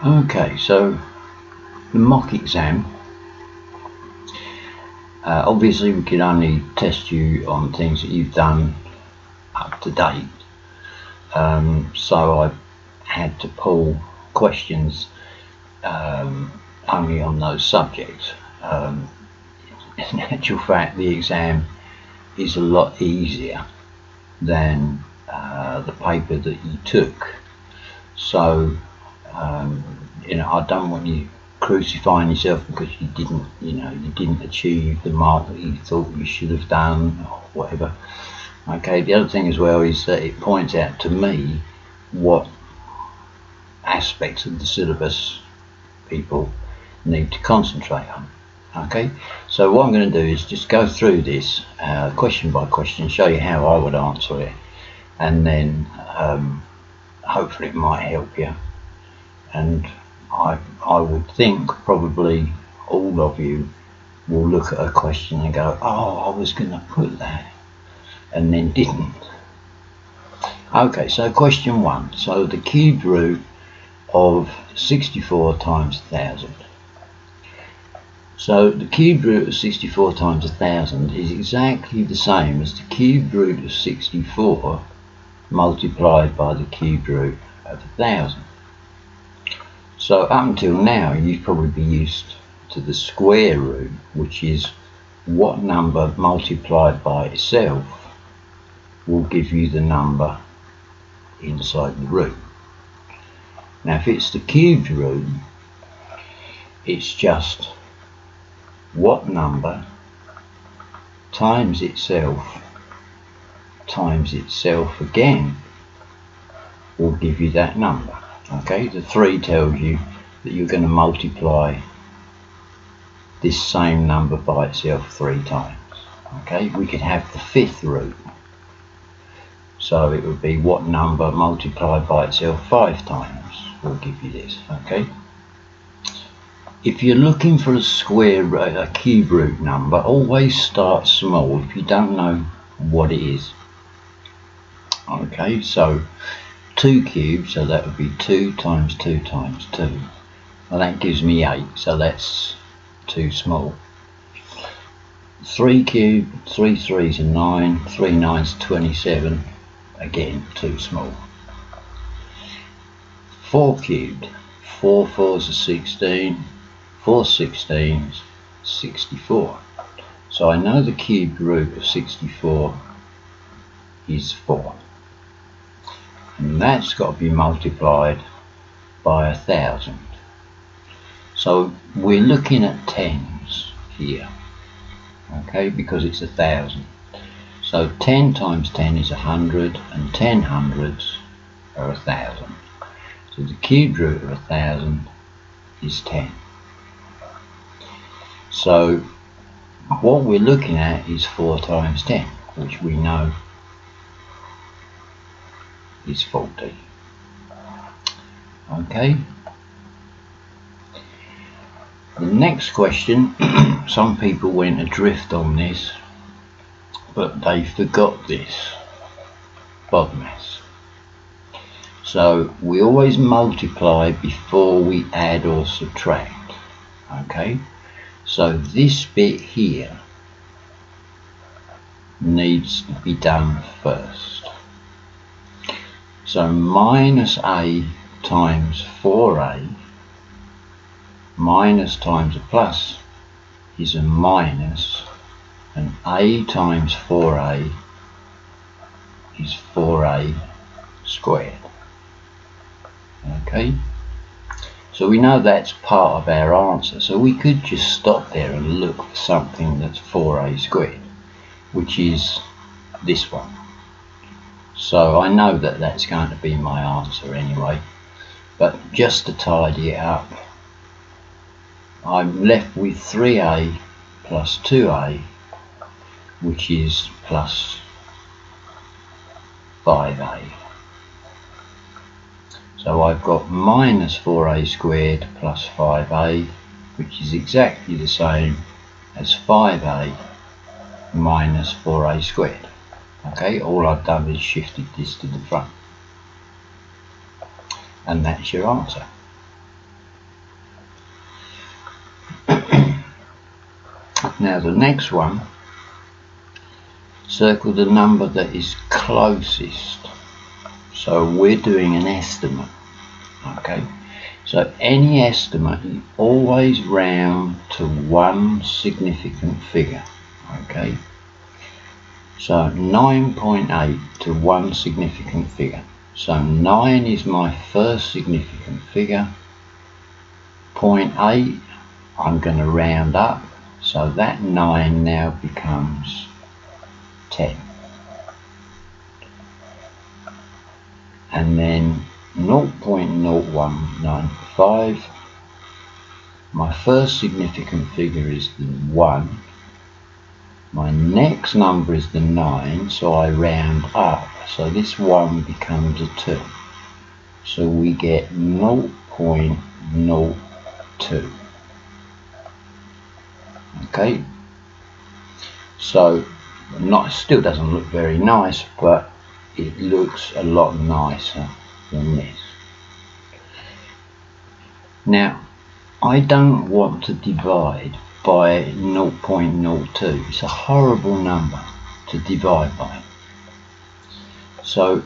Okay, so the mock exam, obviously we can only test you on things that you've done up to date, so I had to pull questions only on those subjects. In actual fact, the exam is a lot easier than the paper that you took, so I don't want you crucifying yourself because you didn't achieve the mark that you thought you should have done or whatever. Okay, the other thing as well is that it points out to me what aspects of the syllabus people need to concentrate on. Okay, so what I'm going to do is just go through this question by question, show you how I would answer it, and then hopefully it might help you. And I would think probably all of you will look at a question and go, oh, I was going to put that and then didn't. Okay, so question 1. So the cubed root of 64 times 1000. So the cubed root of 64 times 1000 is exactly the same as the cubed root of 64 multiplied by the cubed root of 1000. So up until now you've probably been used to the square root, which is what number multiplied by itself will give you the number inside the root. Now if it's the cubed root, it's just what number times itself again will give you that number. Okay, the 3 tells you that you're going to multiply this same number by itself 3 times. Okay, we could have the 5th root, so it would be what number multiplied by itself 5 times will give you this. Okay, if you're looking for a cube root number, always start small if you don't know what it is. Okay, so 2 cubed, so that would be 2 times 2 times 2. Well, that gives me 8, so that's too small. 3 cubed, 3 3s are 9, 3 9s 27, again too small. 4 cubed, 4 4s are 16, 4 16s 64. So I know the cubed root of 64 is 4. And that's got to be multiplied by 1000. So we're looking at tens here, okay, because it's 1000. So 10 times 10 is 100, and 10 hundreds are 1000. So the cubed root of 1000 is 10. So what we're looking at is 4 times 10, which we know is 40. Okay. The next question, some people went adrift on this, but they forgot this BODMAS. So we always multiply before we add or subtract. Okay. So this bit here needs to be done first. So minus a times 4a minus times a plus is a minus, and a times 4a is 4a squared. Okay, so we know that's part of our answer, so we could just stop there and look for something that's 4a squared, which is this one. So I know that that's going to be my answer anyway, but just to tidy it up, I'm left with 3a plus 2a, which is plus 5a. So I've got minus 4a squared plus 5a, which is exactly the same as 5a minus 4a squared. Okay, all I've done is shifted this to the front, and that's your answer. Now the next one, circle the number that is closest. So we're doing an estimate. Okay, so any estimate, you always round to one significant figure. Okay, so 9.8 to one significant figure. So 9 is my first significant figure. 0.8, I'm going to round up, so that 9 now becomes 10. And then 0.0195, my first significant figure is the 1. My next number is the 9, so I round up, so this 1 becomes a 2. So we get 0.02. Okay, so still doesn't look very nice, but it looks a lot nicer than this. Now, I don't want to divide by 0.02. It's a horrible number to divide by. So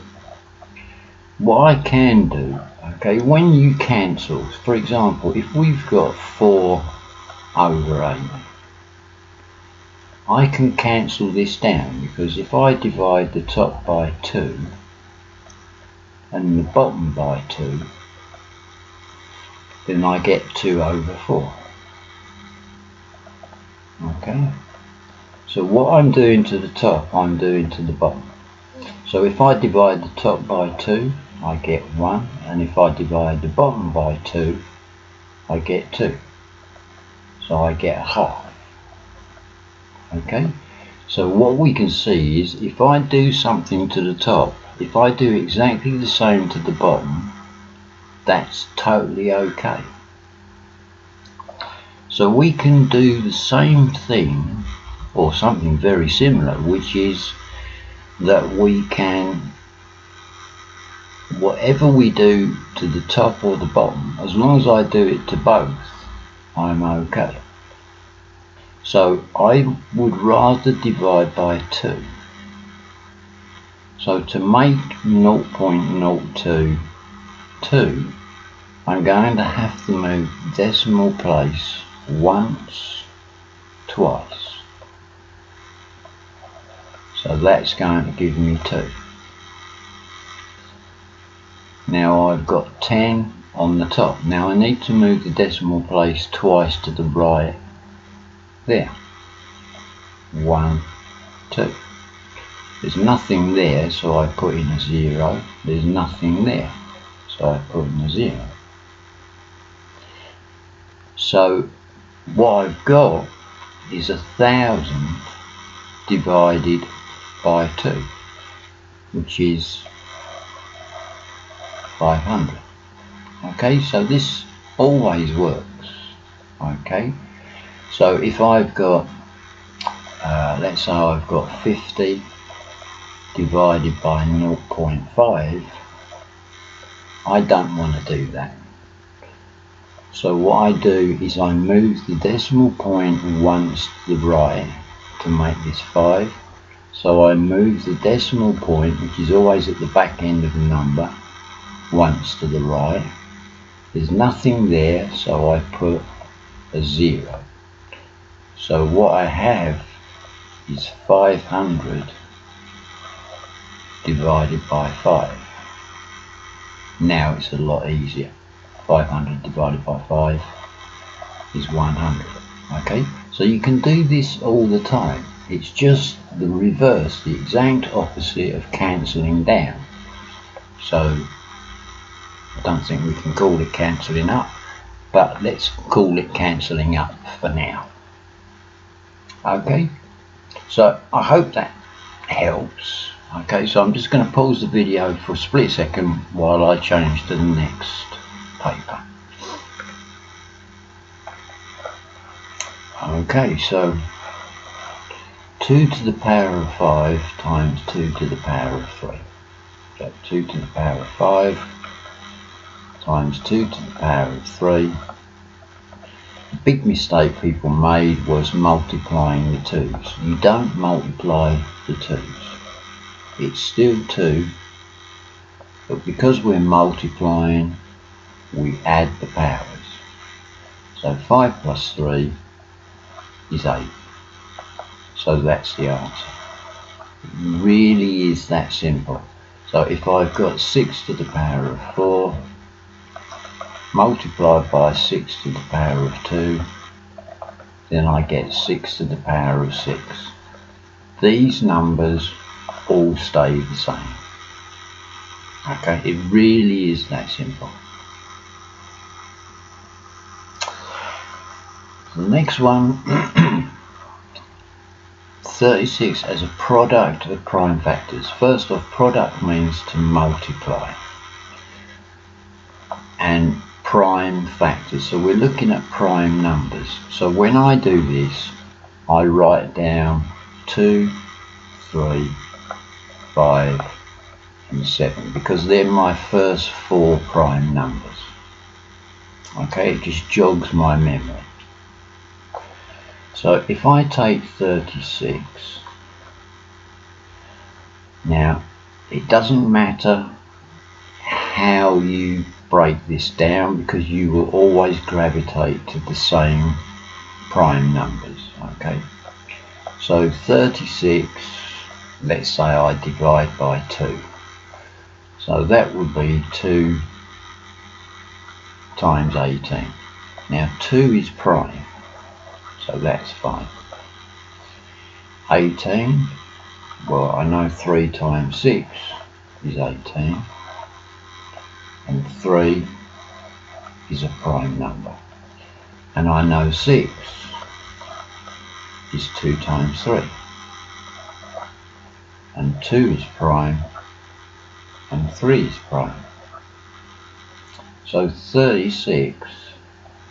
what I can do, okay, when you cancel, for example, if we've got 4/8, I can cancel this down, because if I divide the top by 2 and the bottom by 2, then I get 2/4. Okay, so what I'm doing to the top, I'm doing to the bottom. So if I divide the top by 2, I get 1, and if I divide the bottom by 2, I get 2. So I get a half. Okay, so what we can see is if I do something to the top, if I do exactly the same to the bottom, that's totally okay. So we can do the same thing, or something very similar, which is that we can, whatever we do to the top or the bottom, as long as I do it to both, I'm okay. So I would rather divide by 2. So to make 0.022, I'm going to have to move the decimal place once, twice. So that's going to give me 2. Now I've got 10 on the top. Now I need to move the decimal place twice to the right. There. 1, 2. There's nothing there, so I put in a 0. There's nothing there, so I put in a 0. So what I've got is 1,000 divided by 2, which is 500. Okay, so this always works. Okay, so if I've got, let's say I've got 50 divided by 0.5, I don't want to do that. So what I do is I move the decimal point once to the right to make this 5. So I move the decimal point, which is always at the back end of the number, once to the right. There's nothing there, so I put a 0. So what I have is 500 divided by 5. Now it's a lot easier. 500 divided by 5 is 100. Okay, so you can do this all the time. It's just the reverse, the exact opposite of cancelling down. So I don't think we can call it cancelling up, but let's call it cancelling up for now. Okay, so I hope that helps. Okay, so I'm just going to pause the video for a split second while I change to the next paper. Okay, so 2 to the power of 5 times 2 to the power of 3. So 2 to the power of 5 times 2 to the power of 3 The big mistake people made was multiplying the 2's. You don't multiply the 2's. It's still 2, but because we're multiplying, we add the powers. So 5 plus 3 is 8. So that's the answer. It really is that simple. So if I've got 6 to the power of 4, multiplied by 6 to the power of 2, then I get 6 to the power of 6. These numbers all stay the same. Okay, it really is that simple. The next one, 36 as a product of prime factors. First off, product means to multiply, and prime factors, so we're looking at prime numbers. So when I do this, I write down 2, 3, 5 and 7 because they're my first 4 prime numbers. Okay, it just jogs my memory. So if I take 36, now it doesn't matter how you break this down because you will always gravitate to the same prime numbers. Okay, so 36, let's say I divide by 2, so that would be 2 times 18. Now 2 is prime, so that's fine. 18, well, I know 3 times 6 is 18, and 3 is a prime number, and I know 6 is 2 times 3, and 2 is prime, and 3 is prime. So 36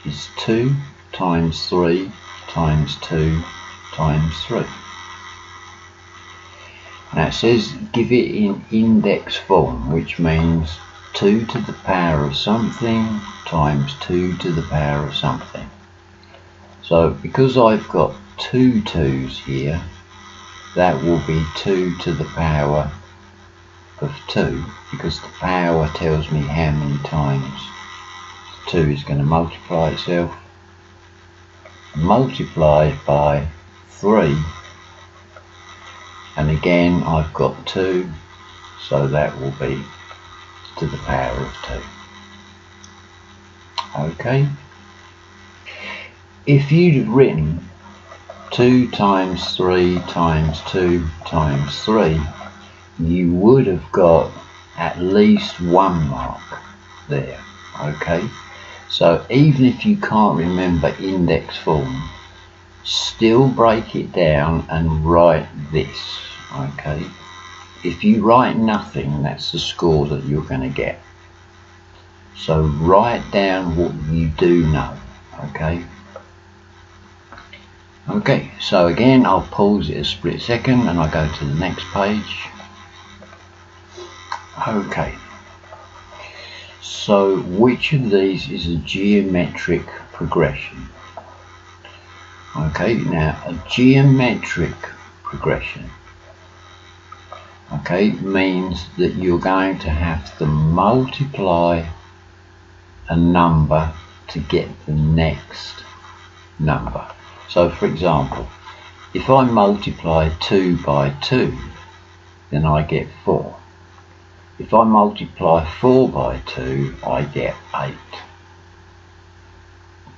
is 2 times 3 times 2 times 3. Now it says give it in index form, which means 2 to the power of something times 2 to the power of something. So because I've got 2 2's here, that will be 2 to the power of 2, because the power tells me how many times 2 is going to multiply itself, multiplied by 3, and again I've got 2, so that will be to the power of 2. Okay, if you'd have written 2 times 3 times 2 times 3, you would have got at least 1 mark there. Okay, so even if you can't remember index form, still break it down and write this. Okay, if you write nothing, that's the score that you're going to get. So write down what you do know. Okay. Okay, so again I'll pause it a split second and I'll go to the next page. Okay, so which of these is a geometric progression? Okay, now a geometric progression, okay, means that you're going to have to multiply a number to get the next number. So for example, if I multiply 2 by 2, then I get 4. If I multiply 4 by 2, I get 8.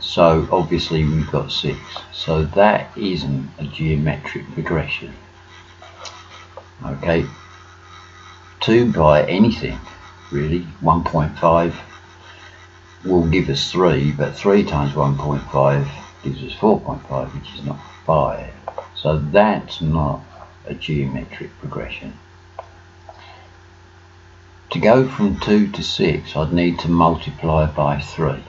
So obviously we've got 6. So that isn't a geometric progression. Okay, 2 by anything really, 1.5 will give us 3, but 3 times 1.5 gives us 4.5, which is not 5. So that's not a geometric progression. To go from 2 to 6, I'd need to multiply by 3.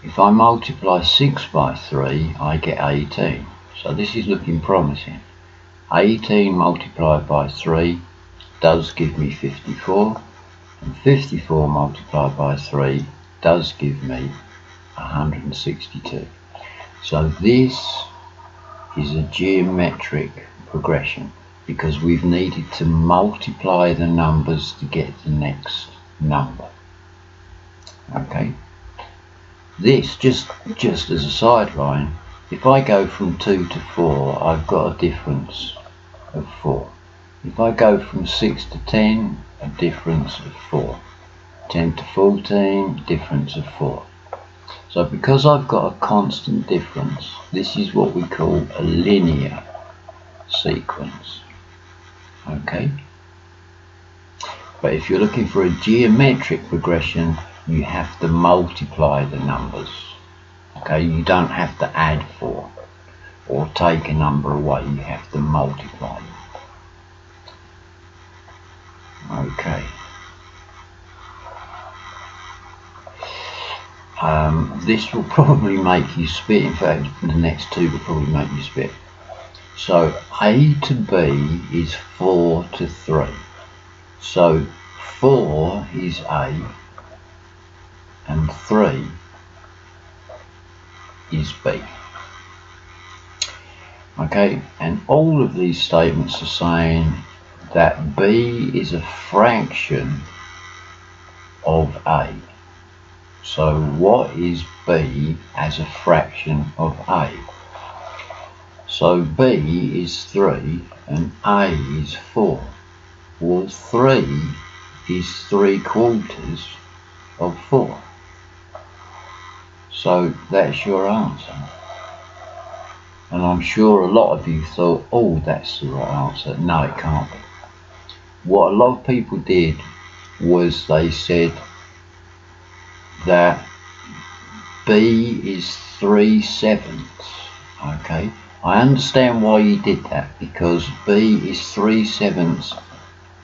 If I multiply 6 by 3, I get 18. So this is looking promising. 18 multiplied by 3 does give me 54, and 54 multiplied by 3 does give me 162. So this is a geometric progression because we've needed to multiply the numbers to get the next number. Okay, this just as a sideline, if I go from 2 to 4, I've got a difference of 4. If I go from 6 to 10, a difference of 4. 10 to 14, difference of 4. So because I've got a constant difference, this is what we call a linear sequence. Okay? But if you're looking for a geometric progression, you have to multiply the numbers. Okay? You don't have to add 4 or take a number away, you have to multiply them. Okay. This will probably make you spit. In fact, the next two will probably make you spit. So A to B is 4 to 3. So 4 is A and 3 is B. Okay, and all of these statements are saying that B is a fraction of A. So what is B as a fraction of A? So B is 3 and A is 4. Well, 3 is 3/4 of 4. So that's your answer. And I'm sure a lot of you thought, oh, that's the right answer. No, it can't be. What a lot of people did was they said that B is 3/7. Okay, I understand why you did that, because B is 3/7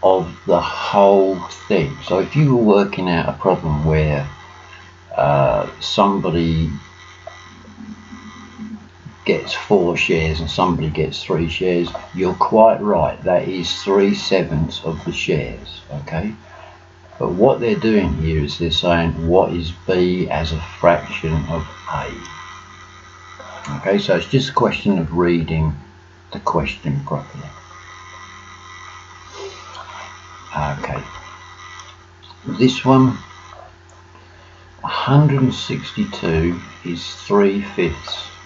of the whole thing. So if you were working out a problem where somebody gets 4 shares and somebody gets 3 shares, you're quite right, that is 3/7 of the shares. Okay, but what they're doing here is they're saying what is B as a fraction of A. Okay, so it's just a question of reading the question properly. Okay, this one, 162 is 3/5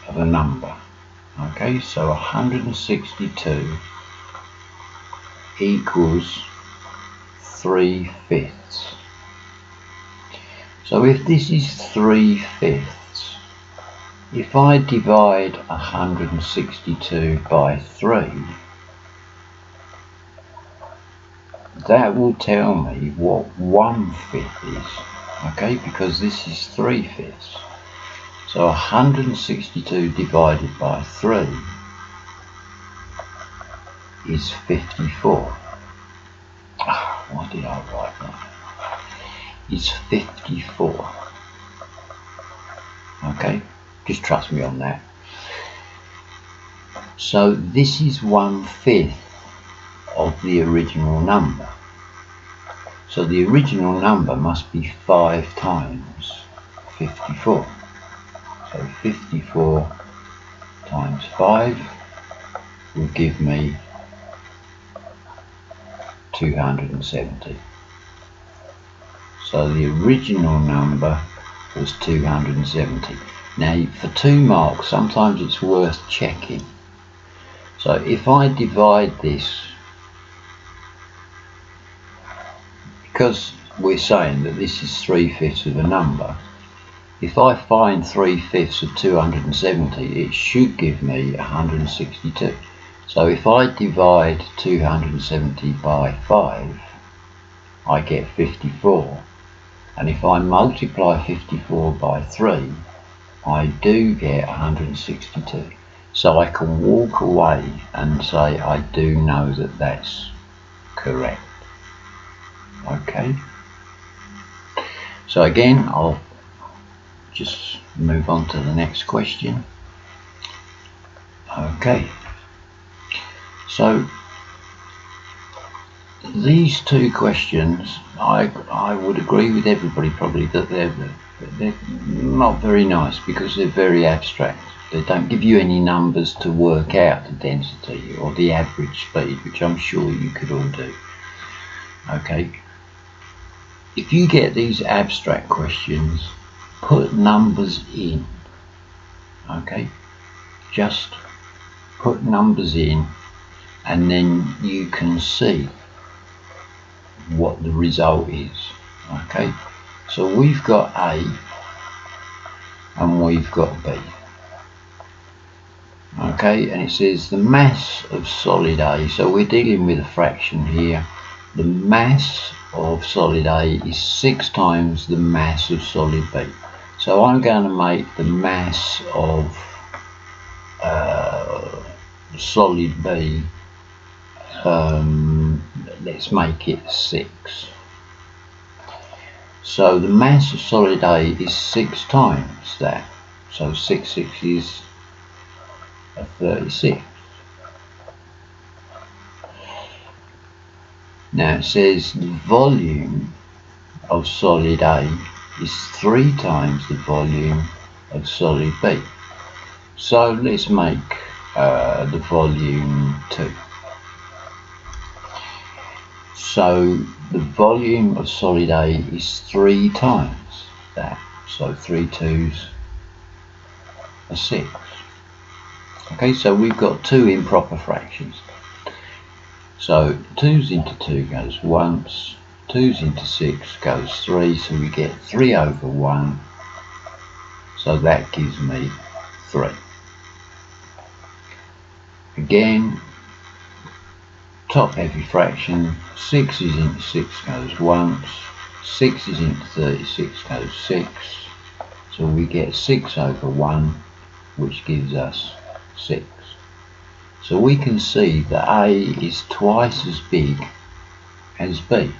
of a number. Okay, so 162 equals 3/5. So if this is 3/5, if I divide 162 by 3, that will tell me what 1/5 is. Okay, because this is 3/5. So 162 divided by 3 is 54. Why did I write that? It's 54. Okay, just trust me on that. So this is 1/5 of the original number. So the original number must be 5 times 54. So 54 times 5 will give me 270. So the original number was 270. Now for 2 marks, sometimes it's worth checking. So if I divide this, because we're saying that this is 3/5 of a number, if I find 3/5 of 270, it should give me 162. So if I divide 270 by 5, I get 54. And if I multiply 54 by 3, I do get 162. So I can walk away and say I do know that that's correct. Okay. So again, I'll just move on to the next question. Okay. So these 2 questions, I would agree with everybody probably that they're they're not very nice because they're very abstract. They don't give you any numbers to work out the density or the average speed, which I'm sure you could all do. Okay, if you get these abstract questions, put numbers in. Okay, just put numbers in, and then you can see what the result is. Okay, so we've got A and we've got B. Okay, and it says the mass of solid A, so we're dealing with a fraction here. The mass of solid A is 6 times the mass of solid B. So I'm going to make the mass of solid B, let's make it 6. So the mass of solid A is 6 times that. So 6 6s are 36. Now it says the volume of solid A is 3 times the volume of solid B. So let's make the volume 2. So the volume of solid A is 3 times that. So 3 2s are 6. Okay, so we've got 2 improper fractions. So 2's into 2 goes once, 2's into 6 goes 3, so we get 3 over 1. So that gives me 3. Again, top heavy fraction, 6 is into 6 goes once, 6 is into 36 goes 6, so we get 6 over 1, which gives us 6. So we can see that A is twice as big as B.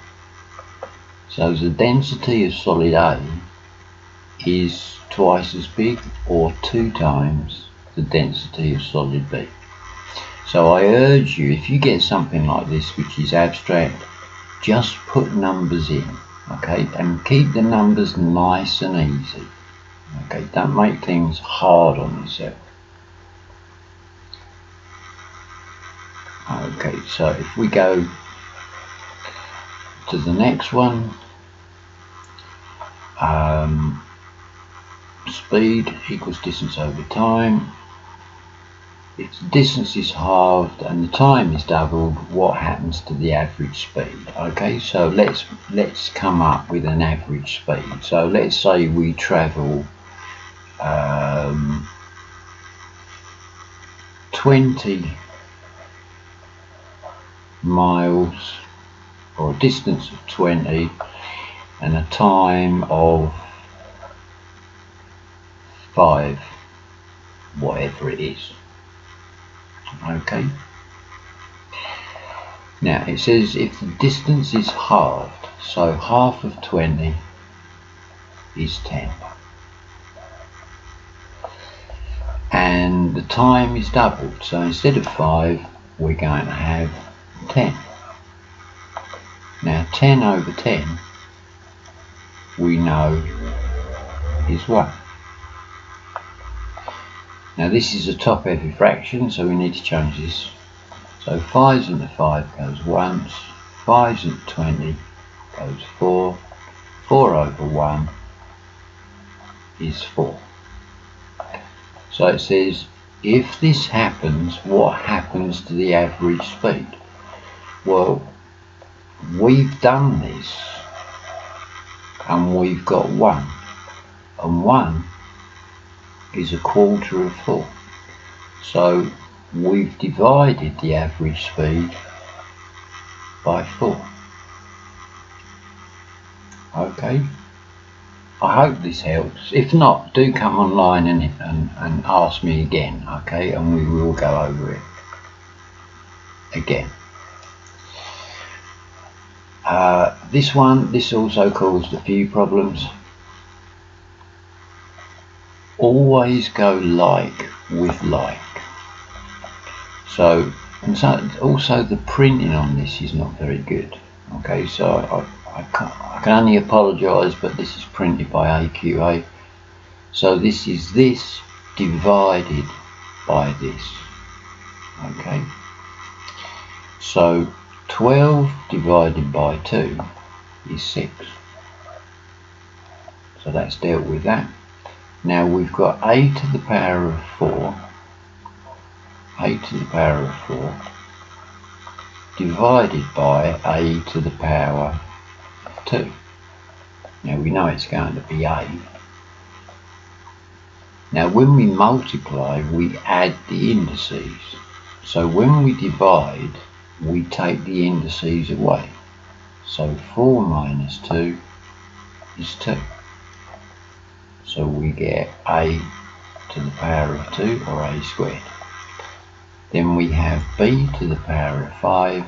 So the density of solid A is twice as big, or 2 times the density of solid B. So I urge you, if you get something like this which is abstract, just put numbers in, okay, and keep the numbers nice and easy. Okay, don't make things hard on yourself. Okay, so if we go to the next one, speed equals distance over time. If the distance is halved and the time is doubled, what happens to the average speed? Okay, so let's come up with an average speed. So let's say we travel 20 miles, or a distance of 20, and a time of 5, whatever it is. Okay, now it says if the distance is halved, so half of 20 is 10, and the time is doubled, so instead of 5 we're going to have 10. Now 10 over 10 we know is 1. Now this is a top heavy fraction, so we need to change this. So 5's into 5 goes once, 5's into 20 goes 4, 4 over 1 is 4. So it says if this happens, what happens to the average speed? Well, we've done this and we've got 1, and 1 is a quarter of 4. So we've divided the average speed by 4. Okay, I hope this helps. If not, do come online and ask me again, okay, and we will go over it again. This also caused a few problems. Always go like with like. So, and so also the printing on this is not very good. Okay, so I can only apologise, but this is printed by AQA. So this is this divided by this. Okay. So 12 divided by 2 is 6. So that's dealt with that. Now we've got a to the power of 4. A to the power of 4 divided by a to the power of 2. Now we know it's going to be a. Now when we multiply, we add the indices. So when we divide, we take the indices away. So 4 minus 2 is 2. So we get a to the power of 2, or a squared. Then we have b to the power of 5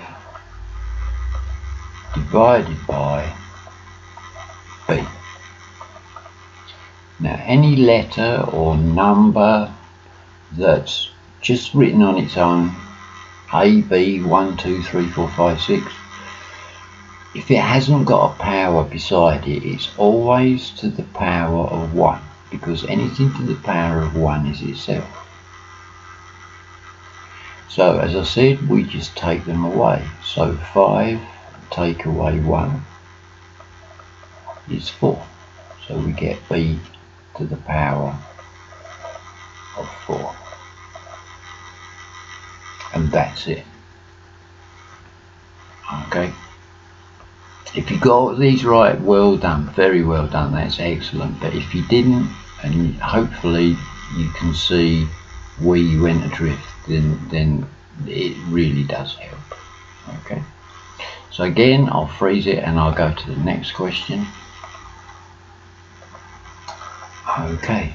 divided by b. Now any letter or number that's just written on its own, a, b, 1, 2, 3, 4, 5, 6, if it hasn't got a power beside it, it's always to the power of 1, because anything to the power of 1 is itself. So as I said, we just take them away. So 5 take away 1 is 4. So we get b to the power of 4. And that's it. Okay. If you got these right, well done, very well done, that's excellent. But if you didn't, and hopefully you can see where you went adrift, then it really does help. Okay. So again, I'll freeze it and I'll go to the next question. Okay.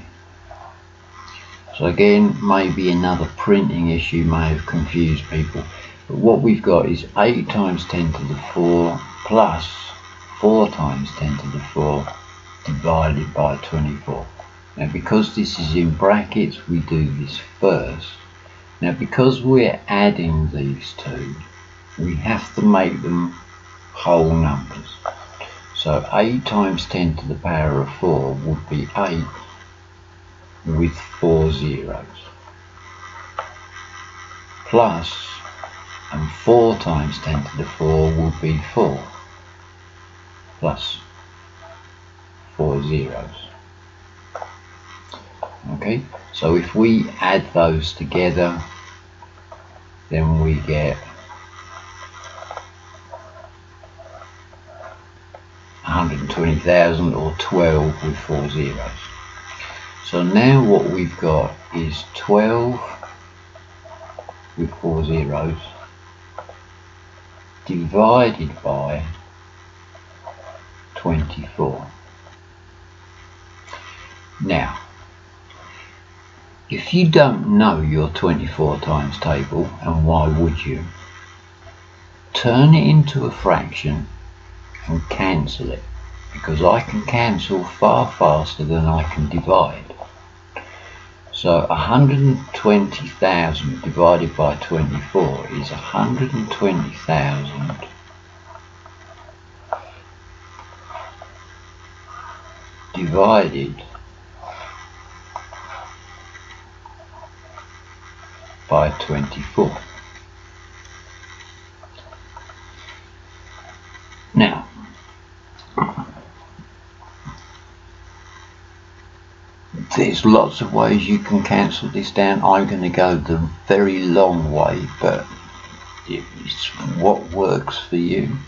So again, maybe another printing issue may have confused people. But what we've got is 8 times 10 to the 4 plus 4 times 10 to the 4 divided by 24. Now because this is in brackets, we do this first. Now because we're adding these two, we have to make them whole numbers. So 8 times 10 to the power of 4 would be 8 with 4 zeros. Plus, and 4 times 10 to the 4 will be 4. Plus 4 zeros. Okay, so if we add those together, then we get 120,000, or 12 with 4 zeros. So now what we've got is 12 with 4 zeros divided by 24. Now, if you don't know your 24 times table, and why would you, turn it into a fraction and cancel it, because I can cancel far faster than I can divide. So 120,000 divided by 24 is 120,000 divided by 24. Now, there's lots of ways you can cancel this down. I'm going to go the very long way, but it's what works for you.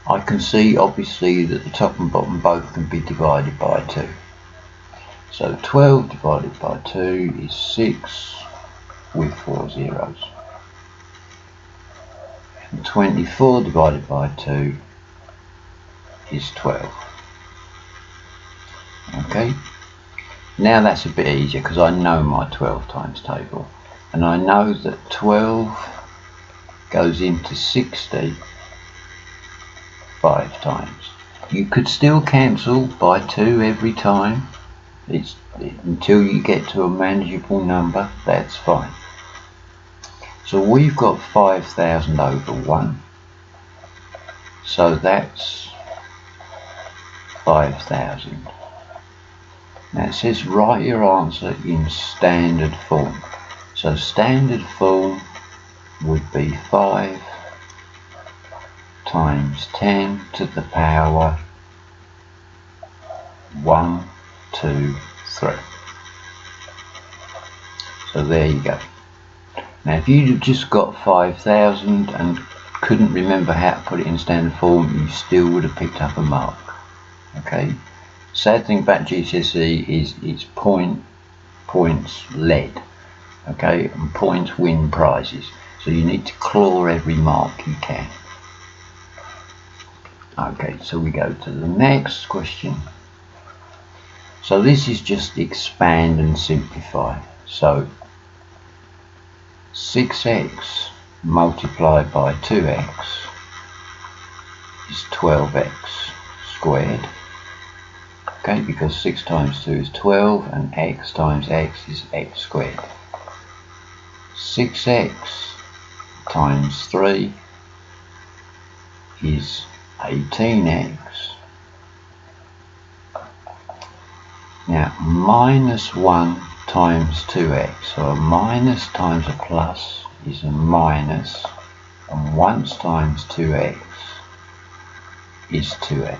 I can see obviously that the top and bottom both can be divided by 2. So 12 divided by 2 is 6 with 4 zeros. And 24 divided by 2 is 12. Okay. Now that's a bit easier because I know my 12 times table, and I know that 12 goes into 60 5 times. You could still cancel by 2 every time. Until you get to a manageable number, that's fine. So we've got 5,000 over 1. So that's 5,000. Now it says write your answer in standard form. So standard form would be 5 times 10 to the power 1, 2, 3. So there you go. Now if you'd just got 5,000 and couldn't remember how to put it in standard form, you still would have picked up a mark. Okay. Sad thing about GCSE is it's points led. Okay, and points win prizes. So you need to claw every mark you can. Okay, so we go to the next question. So this is just expand and simplify. So 6x multiplied by 2x is 12x squared. Okay, because 6 times 2 is 12 and x times x is x squared. 6x times 3 is 18x. Now minus 1 times 2x, so a minus times a plus is a minus, and once times 2x is 2x.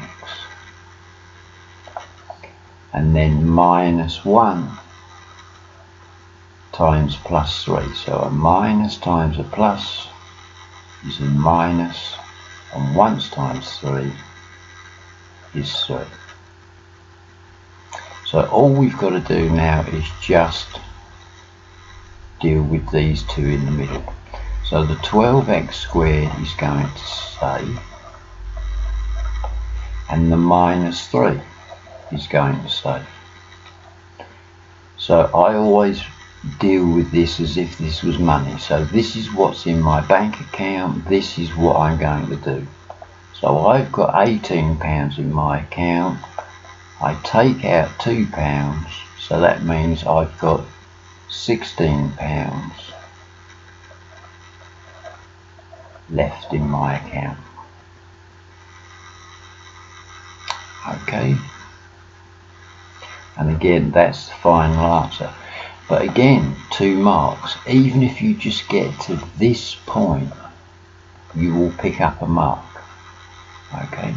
And then minus 1 times plus 3, so a minus times a plus is a minus, and once times 3 is 3. So all we've got to do now is just deal with these two in the middle. So the 12x squared is going to stay, and the minus 3 is going to stay. So I always deal with this as if this was money. So this is what's in my bank account, this is what I'm going to do. So I've got £18 in my account. I take out £2, so that means I've got £16 left in my account. Okay, and again that's the final answer. But again, 2 marks. Even if you just get to this point, you will pick up a mark. Okay,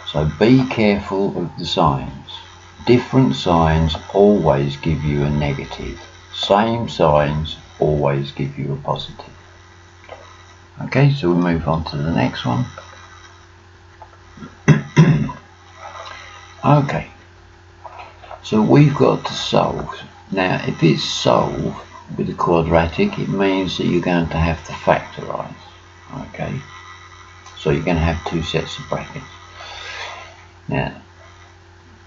so be careful of the signs. Different signs always give you a negative. Same signs always give you a positive. Okay, so we'll move on to the next one. Okay, so we've got to solve. Now if it's solved with a quadratic, it means that you're going to have to factorise. Okay, so you're going to have 2 sets of brackets. Now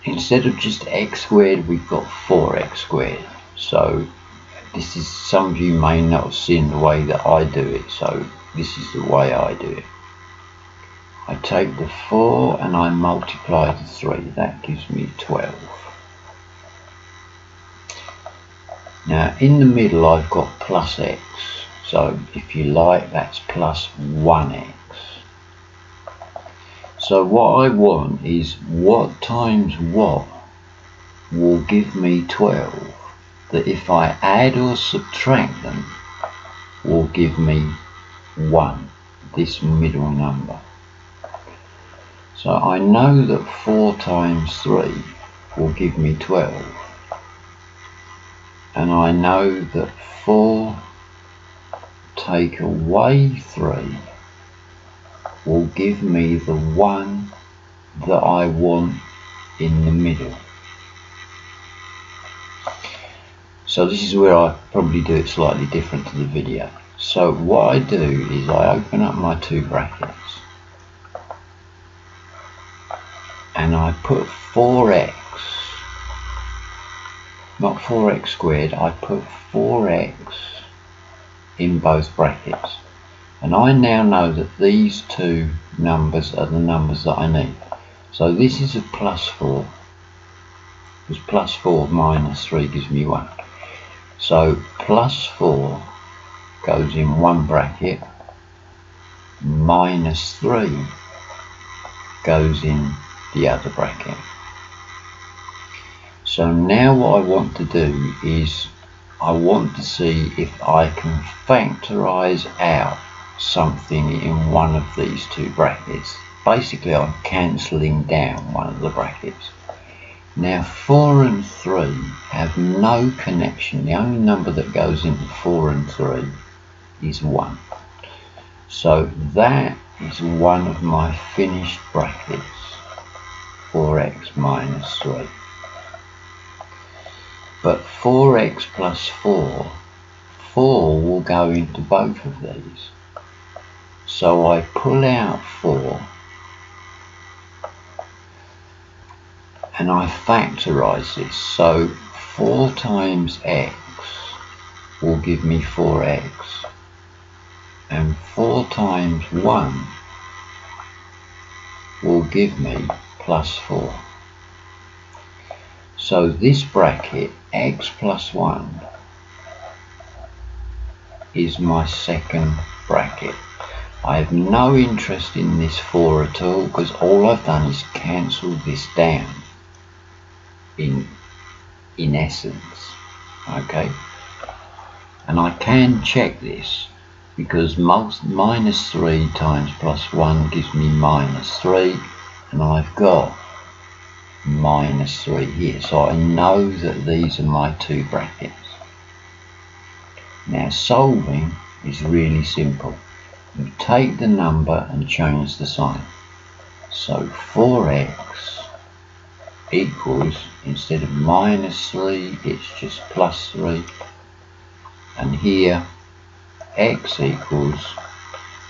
instead of just x squared, we've got 4x squared. So this is, some of you may not have seen the way that I do it, so this is the way I do it. I take the 4 and I multiply the 3, that gives me 12. Now in the middle I've got plus x, so if you like that's plus 1x. So what I want is what times what will give me 12, that if I add or subtract them will give me 1, this middle number. So I know that 4 times 3 will give me 12, and I know that 4 take away 3 will give me the 1 that I want in the middle. So this is where I probably do it slightly different to the video. So what I do is I open up my 2 brackets and I put 4x, not 4x squared, I put 4x in both brackets. And I now know that these 2 numbers are the numbers that I need. So this is a plus 4, because plus 4 minus 3 gives me 1. So plus 4 goes in one bracket, minus 3 goes in the other bracket. So now what I want to do is I want to see if I can factorize out something in one of these two brackets. Basically I'm cancelling down one of the brackets. Now 4 and 3 have no connection. The only number that goes into 4 and 3 is 1. So that is one of my finished brackets, 4x minus 3. But 4x plus 4 will go into both of these. So I pull out 4 and I factorize this. So 4 times x will give me 4x, and 4 times 1 will give me plus 4. So this bracket, x plus 1, is my second bracket. I have no interest in this 4 at all, because all I've done is cancel this down in essence. Okay, and I can check this because minus 3 times plus 1 gives me minus 3, and I've got minus 3 here, so I know that these are my two brackets. Now solving is really simple. You take the number and change the sign. So 4x equals, instead of minus 3, it's just plus 3, and here x equals,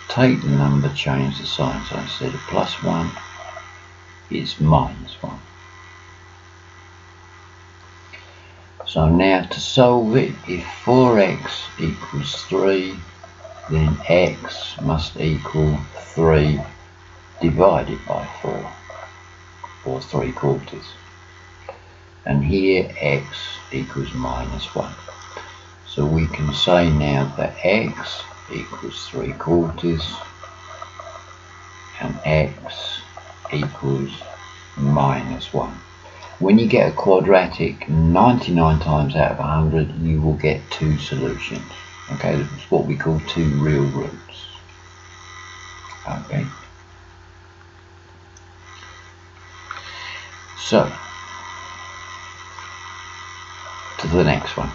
take the number, change the sign, so instead of plus 1 it's minus 1. So now to solve it, if 4x equals 3, then x must equal 3 divided by 4, or 3/4. And here x equals minus 1. So we can say now that x equals 3/4 and x equals minus 1. When you get a quadratic, 99 times out of 100 you will get two solutions. Okay, that's what we call two real roots. Okay. So, to the next one.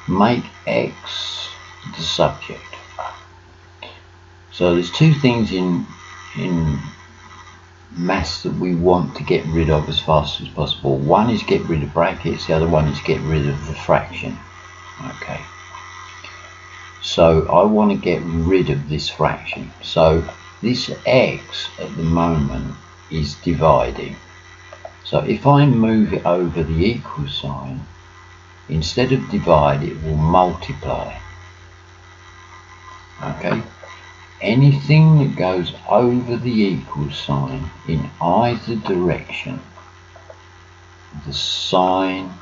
Make x the subject. So there's two things in maths that we want to get rid of as fast as possible. One is get rid of brackets, the other one is get rid of the fraction. Okay. So I want to get rid of this fraction. So this x at the moment is dividing. So if I move it over the equal sign, instead of divide it will multiply. Okay. Anything that goes over the equal sign in either direction, the sign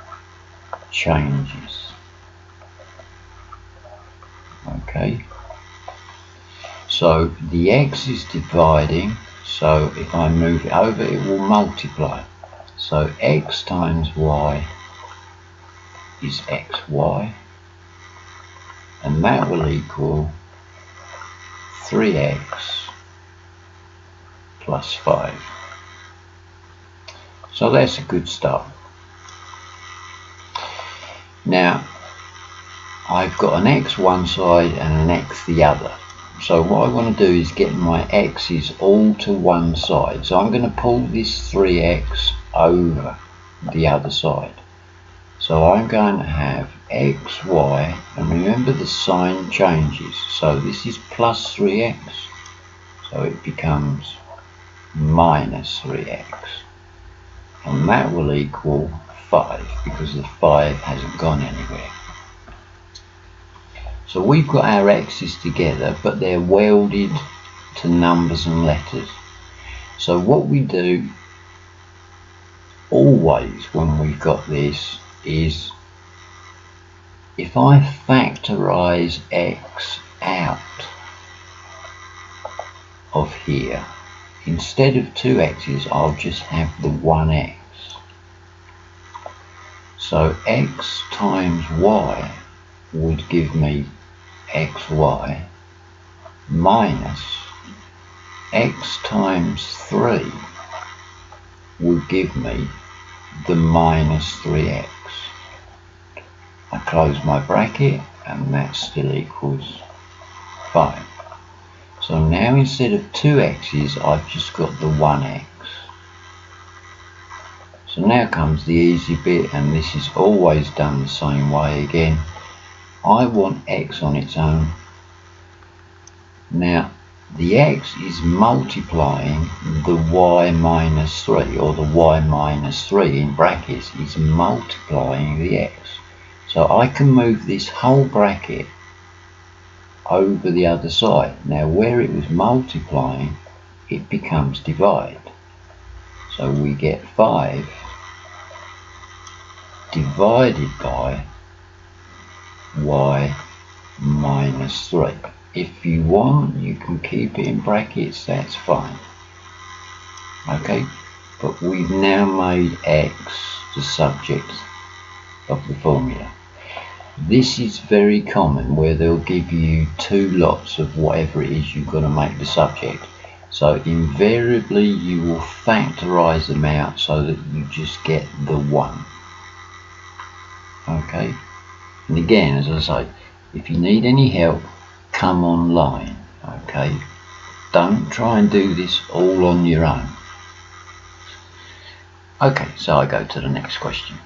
changes. Okay. So the x is dividing, so if I move it over it will multiply. So x times y is xy, and that will equal 3x plus 5. So that's a good start. Now I've got an x one side and an x the other. So what I want to do is get my x's all to one side. So I'm going to pull this 3x over the other side. So I'm going to have xy, and remember the sign changes. So this is plus 3x, so it becomes minus 3x. And that will equal 5, because the 5 hasn't gone anywhere. So we've got our x's together, but they're welded to numbers and letters. So what we do always when we've got this is, if I factorize x out of here, instead of 2x's, I'll just have the 1x. So x times y would give me xy minus x times 3 would give me the minus 3x. I close my bracket and that still equals 5. So now instead of 2x's, I've just got the 1x. So now comes the easy bit, and this is always done the same way again. I want x on its own. Now the x is multiplying the y minus 3, or the y minus 3 in brackets is multiplying the x. So I can move this whole bracket over the other side. Now where it was multiplying, it becomes divide. So we get 5 divided by y minus 3. If you want, you can keep it in brackets, that's fine. Okay, but we've now made x the subject of the formula. This is very common, where they'll give you 2 lots of whatever it is you're going to make the subject. So invariably you will factorize them out so that you just get the 1. Okay, and again, as I say, if you need any help, come online. Okay, don't try and do this all on your own. Okay, so I go to the next question.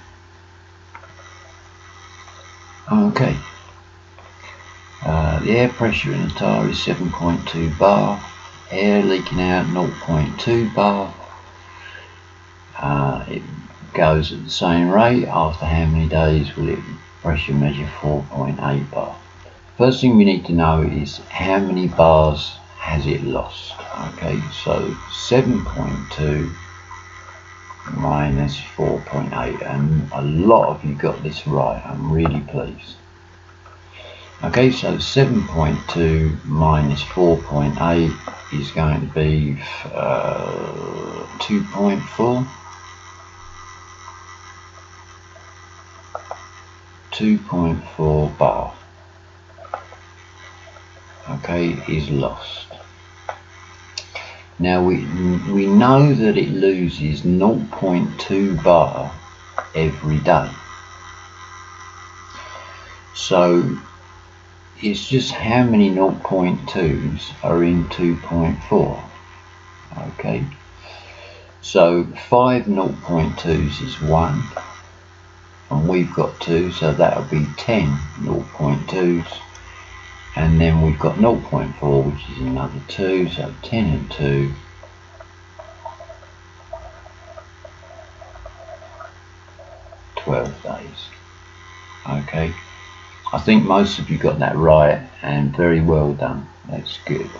Okay, the air pressure in the tire is 7.2 bar, air leaking out 0.2 bar. It goes at the same rate. After how many days will it pressure measure 4.8 bar? First thing we need to know is how many bars has it lost. Okay, so 7.2 minus 4.8, and a lot of you got this right. I'm really pleased. Okay, so 7.2 minus 4.8 is going to be 2.4. 2.4 bar, okay, is lost. Now we know that it loses 0.2 bar every day. So it's just how many 0.2s are in 2.4. Okay, so 5 0.2s is 1, and we've got 2, so that'll be 10 0.2s, and then we've got 0.4, which is another 2, so 10 and 2, 12 days. Okay, I think most of you got that right, and very well done. That's good.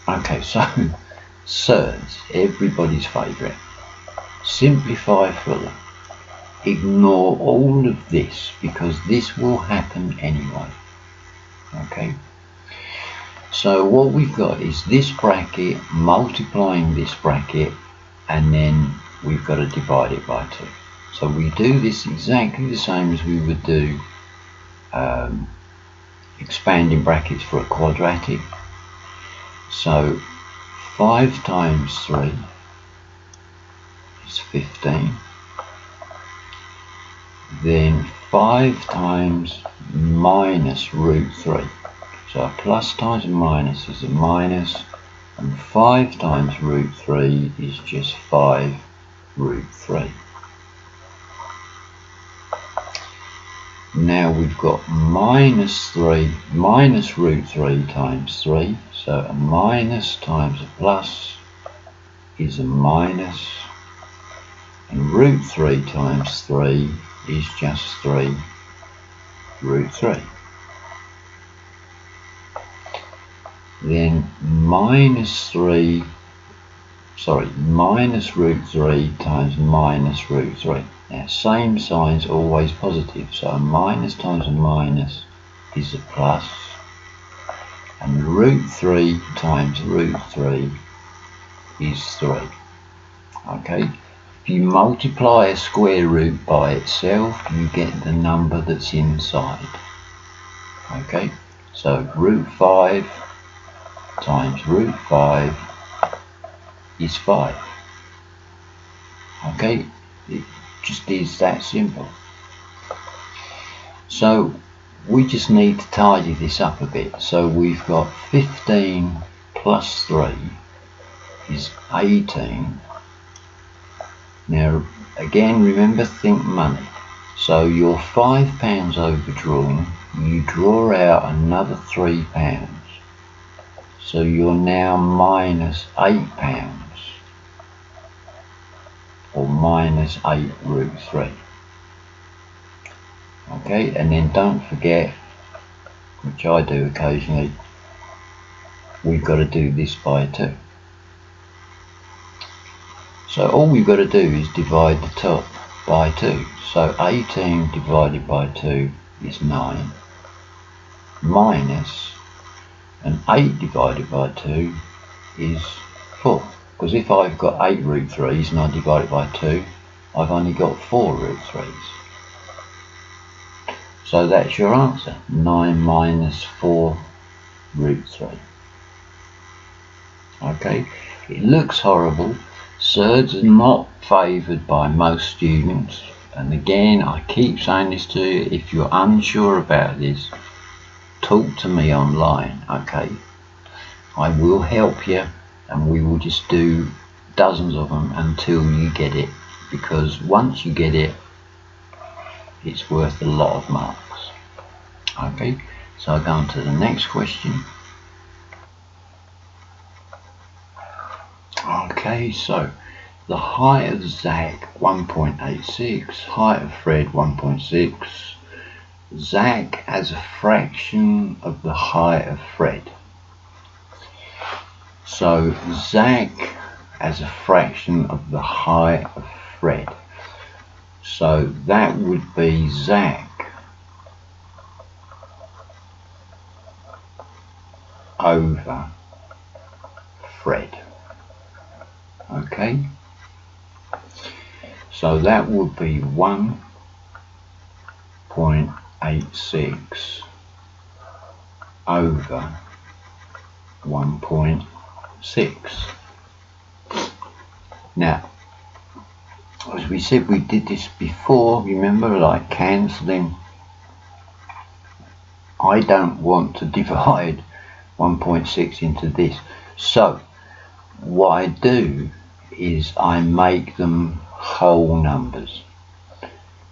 Okay, so surds, everybody's favourite. Simplify fully. Ignore all of this, because this will happen anyway. Okay, so what we've got is this bracket multiplying this bracket, and then we've got to divide it by 2. So we do this exactly the same as we would do expanding brackets for a quadratic. So 5 times 3 is 15. Then 5 times minus root 3. So a plus times a minus is a minus, and 5 times root 3 is just 5 root 3. Now we've got minus 3, minus root 3 times 3, so a minus times a plus is a minus, and root 3 times 3 is just 3 root 3. Then minus root 3 times minus root 3. Now same signs, always positive, so a minus times a minus is a plus, and root 3 times root 3 is 3. Okay, if you multiply a square root by itself, you get the number that's inside. Okay, so root 5 times root 5 is 5. Okay, it just is that simple. So we just need to tidy this up a bit. So we've got 15 plus 3 is 18. Now again, remember, think money. So you're £5 overdrawn, you draw out another £3. So you're now minus £8, or minus 8 root 3. Okay, and then don't forget, which I do occasionally, we've got to do this by 2. So all we've got to do is divide the top by 2. So 18 divided by 2 is 9, minus, and 8 divided by 2 is 4. Because if I've got 8 root 3's and I divide it by 2, I've only got 4 root 3's. So that's your answer, 9 minus 4 root 3. Okay, it looks horrible. Surds are not favoured by most students, and again I keep saying this to you, if you're unsure about this, talk to me online. Okay, I will help you, and we will just do dozens of them until you get it, because once you get it, it's worth a lot of marks. Okay, so I'll go on to the next question. Okay, so the height of Zach 1.86, height of Fred 1.6, Zach as a fraction of the height of Fred. So Zach as a fraction of the height of Fred. So that would be Zach over Fred. Okay, so that would be 1.86 over 1.6. Now, as we said, we did this before, remember, like cancelling. I don't want to divide 1.6 into this, so what I do is I make them whole numbers.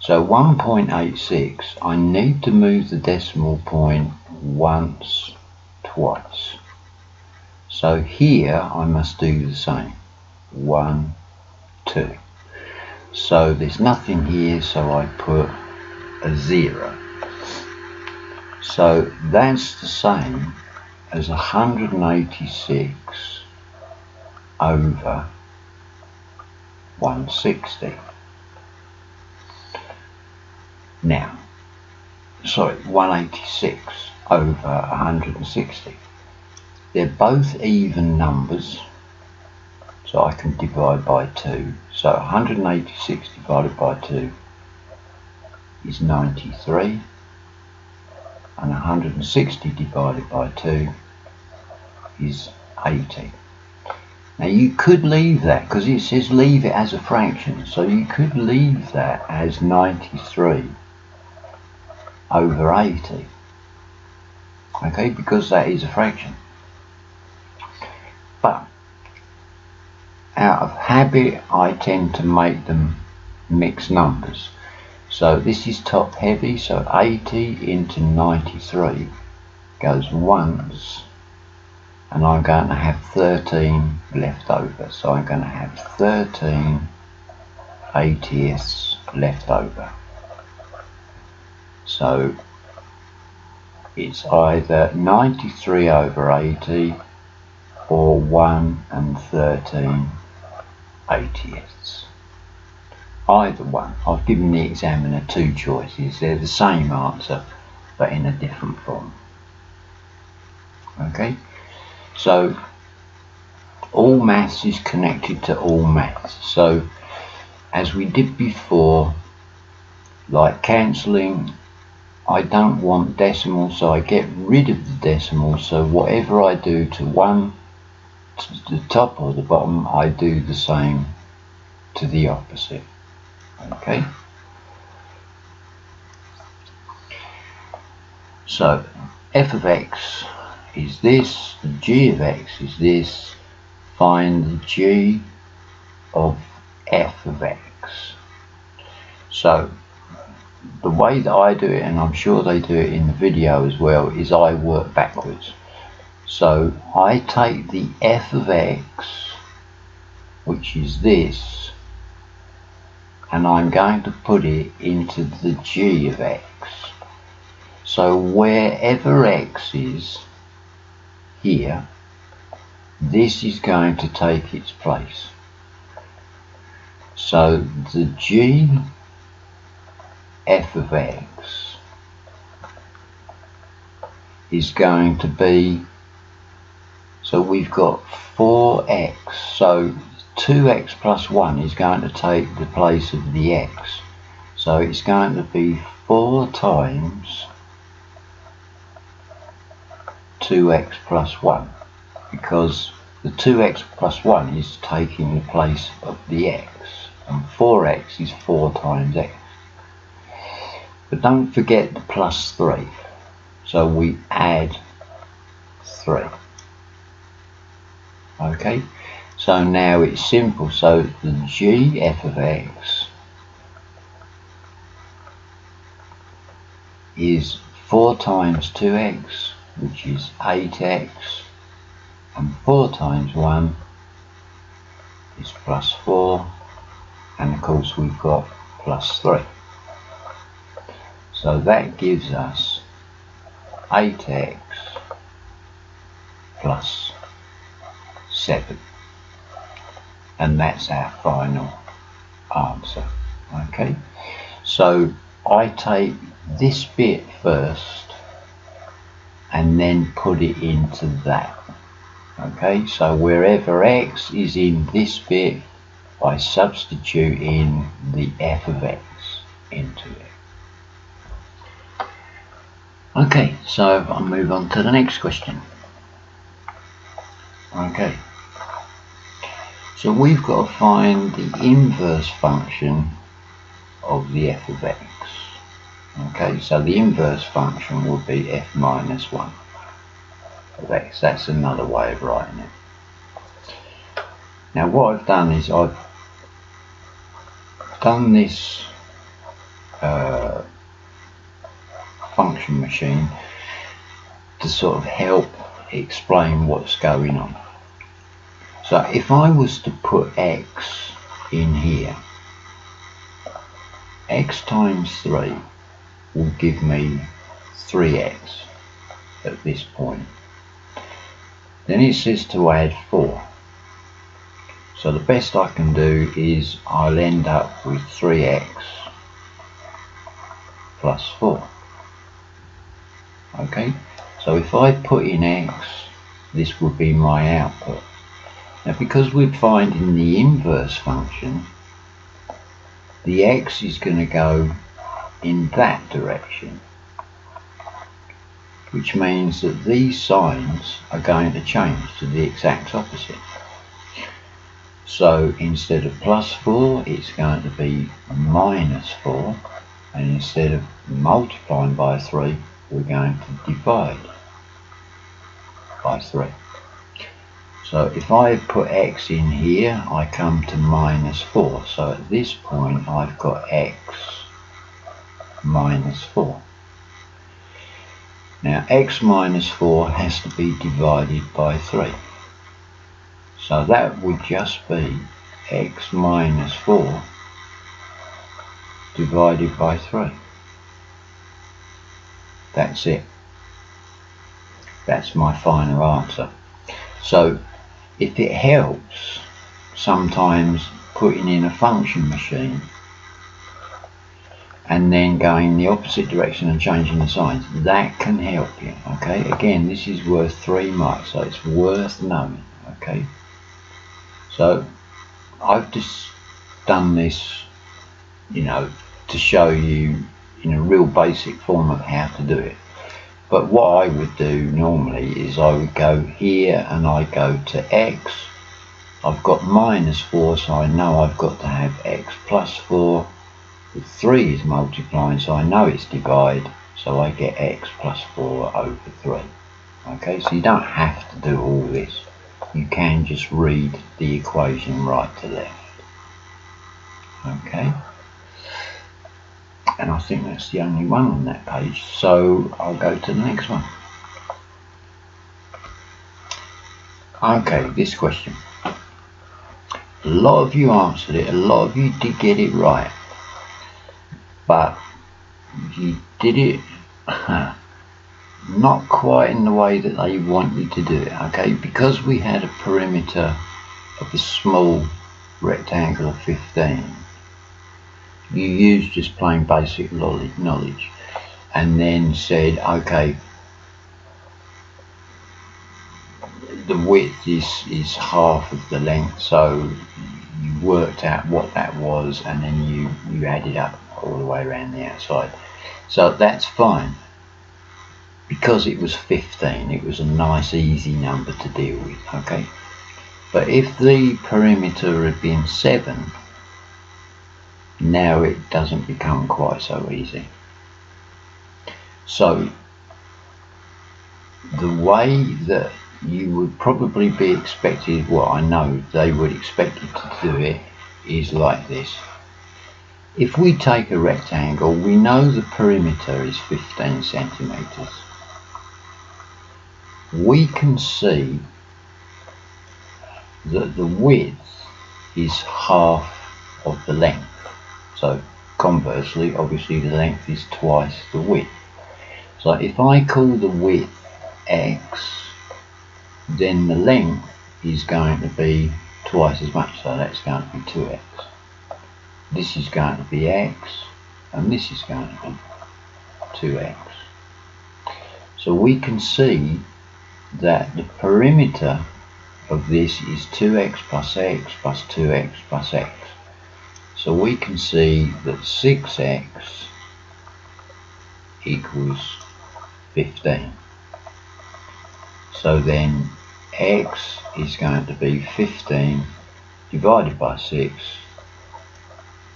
So 1.86, I need to move the decimal point once, twice. So here I must do the same, 1, 2. So there's nothing here, so I put a 0. So that's the same as 186 over 160. Now, sorry, 186 over 160. They're both even numbers, so I can divide by 2. So 186 divided by 2 is 93, and 160 divided by 2 is 80. Now you could leave that, because it says leave it as a fraction, so you could leave that as 93 over 80. Okay, because that is a fraction. But out of habit I tend to make them mixed numbers. So this is top heavy, so 80 into 93 goes once, and I'm going to have 13 left over. So I'm going to have 13 80ths left over. So it's either 93 over 80 or 1 and 13 80ths. Either one. I've given the examiner 2 choices. They're the same answer, but in a different form. Okay, so all maths is connected to all maths. So as we did before, like cancelling, I don't want decimals, so I get rid of the decimals. So whatever I do to one, to the top or the bottom, I do the same to the opposite. Okay, so f of x is this, the g of x is this. Find the g of f of x. So the way that I do it, and I'm sure they do it in the video as well, is I work backwards. So I take the f of x, which is this, and I'm going to put it into the g of x. So wherever x is here, this is going to take its place. So the g f of x is going to be, so we've got 4x, so 2x plus 1 is going to take the place of the x. So it's going to be 4 times 2x plus 1, because the 2x plus 1 is taking the place of the x, and 4x is 4 times x. But don't forget the plus 3, so we add 3. Okay, so now it's simple. So the g f of x is 4 times 2x, which is 8x, and 4 times 1 is plus 4, and of course we've got plus 3. So that gives us 8x plus 7, and that's our final answer. Okay, so I take this bit first and then put it into that. Okay, so wherever x is in this bit, I substitute in the f of x into it. Okay, so I'll move on to the next question. Okay, so we've got to find the inverse function of the f of x. Okay, so the inverse function would be f minus 1 of x. That's another way of writing it. Now what I've done is I've done this function machine to sort of help explain what's going on. So if I was to put x in here, x times 3 will give me 3x at this point. Then it says to add 4. So the best I can do is I'll end up with 3x plus 4. Okay, so if I put in x, this would be my output. Now because we're finding the inverse function, the x is going to go in that direction, which means that these signs are going to change to the exact opposite. So instead of plus 4, it's going to be minus 4, and instead of multiplying by 3, we're going to divide by 3. So if I put x in here, I come to minus 4. So at this point I've got x minus 4. Now x minus 4 has to be divided by 3. So that would just be x minus 4 divided by 3. That's it. That's my final answer. So if it helps, sometimes putting in a function machine and then going the opposite direction and changing the signs. That can help you, okay? Again, this is worth 3 marks, so it's worth knowing, okay? So I've just done this, you know, to show you in a real basic form of how to do it. But what I would do normally is I would go here and I go to x. I've got -4, so I know I've got to have x plus 4. The 3 is multiplying, so I know it's divide, so I get x plus 4 over 3. Okay, so you don't have to do all this. You can just read the equation right to left. Okay, and I think that's the only one on that page, so I'll go to the next one. Okay, this question. A lot of you answered it, a lot of you did get it right, but you did it not quite in the way that they want you to do it, okay? Because we had a perimeter of a small rectangle of 15, you used just plain basic knowledge and then said, okay, the width is half of the length, so you worked out what that was and then you added up all the way around the outside. So that's fine. Because it was 15, it was a nice easy number to deal with, okay? But if the perimeter had been 7, now it doesn't become quite so easy. So the way that you would probably be expected, well, I know they would expect you to do it, is like this. If we take a rectangle, we know the perimeter is 15 centimeters. We can see that the width is half of the length. So conversely, obviously the length is twice the width. So if I call the width x, then the length is going to be twice as much, so that's going to be 2x. This is going to be x, and this is going to be 2x. So we can see that the perimeter of this is 2x plus x plus 2x plus x. So we can see that 6x equals 15. So then x is going to be 15 divided by 6,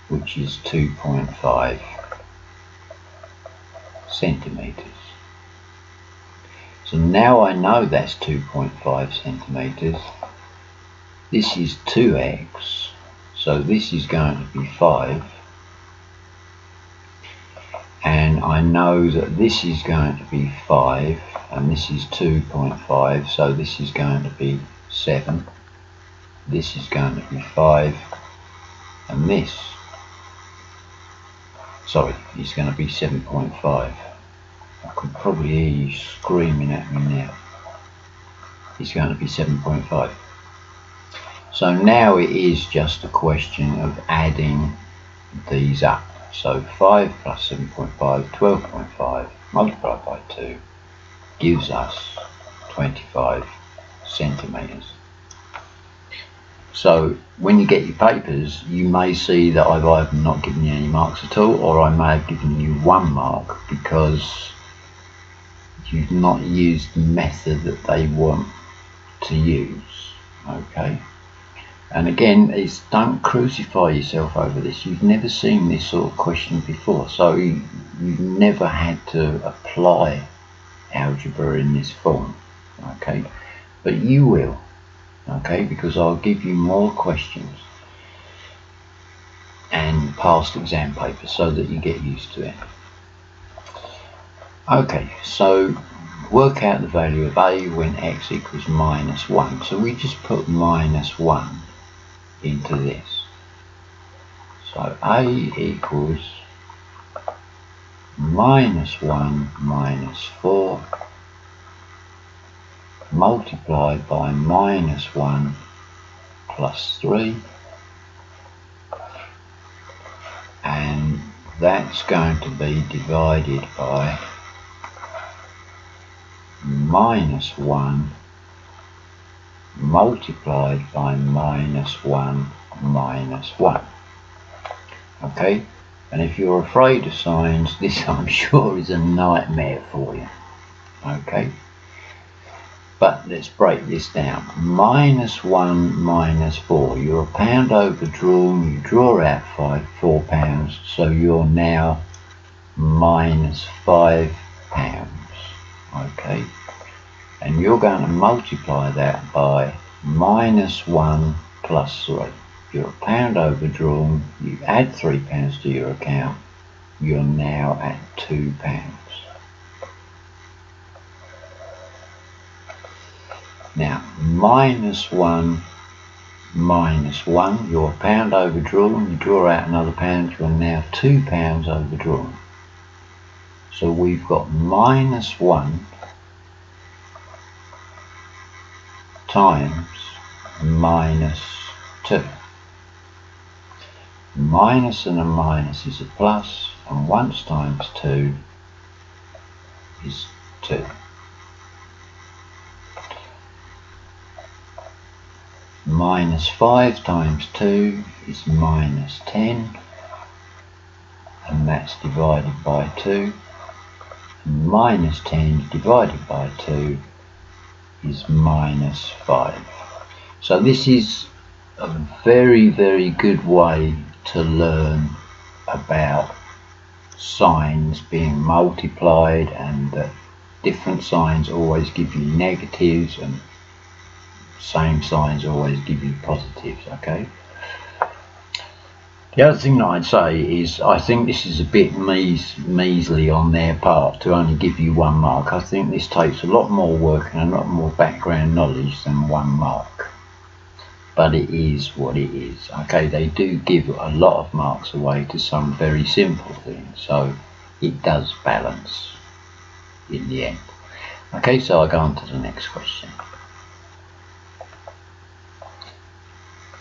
which is 2.5 centimeters. So now I know that's 2.5 centimeters. This is 2x, so this is going to be 5. And I know that this is going to be 5, and this is 2.5, so this is going to be 7. This is going to be 5, and this, sorry, is going to be 7.5. I could probably hear you screaming at me now. It's going to be 7.5. So now it is just a question of adding these up. So 5 plus 7.5, 12.5 multiplied by 2 gives us 25 centimeters. So when you get your papers, you may see that I've either not given you any marks at all, or I may have given you 1 mark because you've not used the method that they want to use, okay? And again, it's, don't crucify yourself over this. You've never seen this sort of question before, so you've never had to apply algebra in this form, okay? But you will, okay, because I'll give you more questions and past exam papers so that you get used to it. Okay, so work out the value of a when x equals -1. So we just put -1 into this. So a equals -1 minus 4 multiplied by -1 plus 3, and that's going to be divided by -1 multiplied by -1 -1. Okay, and if you're afraid of signs, this I'm sure is a nightmare for you. Okay, but let's break this down. -1 -4, you're a pound overdrawn, you draw out £4, so you're now -5 pounds. Okay, and you're going to multiply that by -1 plus 3. You're a pound overdrawn, you add £3 to your account, you're now at £2. Now, -1 -1, you're a pound overdrawn, you draw out another pound, you're now £2 overdrawn. So we've got -1 times -2. Minus and a minus is a plus, and 1 times 2 is 2. -5 times 2 is -10, and that's divided by 2. And -10 divided by 2 is -5. So this is a very, very good way to learn about signs being multiplied, and that different signs always give you negatives and same signs always give you positives. Okay, the other thing that I'd say is I think this is a bit measly on their part to only give you 1 mark. I think this takes a lot more work and a lot more background knowledge than 1 mark, but it is what it is. Okay, they do give a lot of marks away to some very simple things, so it does balance in the end. Okay, so I'll go on to the next question.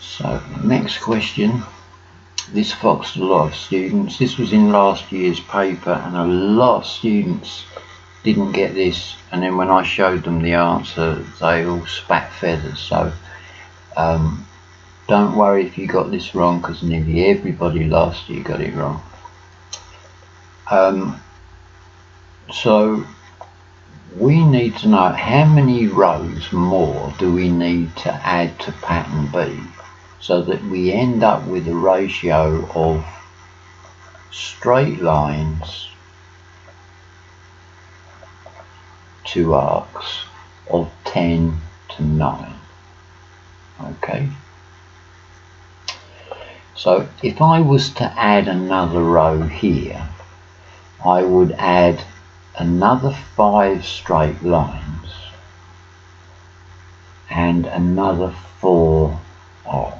So the next question, this foxed a lot of students. This was in last year's paper, and a lot of students didn't get this, and then when I showed them the answer they all spat feathers. So don't worry if you got this wrong, because nearly everybody last year got it wrong. So we need to know how many rows more do we need to add to pattern B, so that we end up with a ratio of straight lines to arcs of 10 to 9. Okay, so if I was to add another row here, I would add another 5 straight lines and another 4 arcs.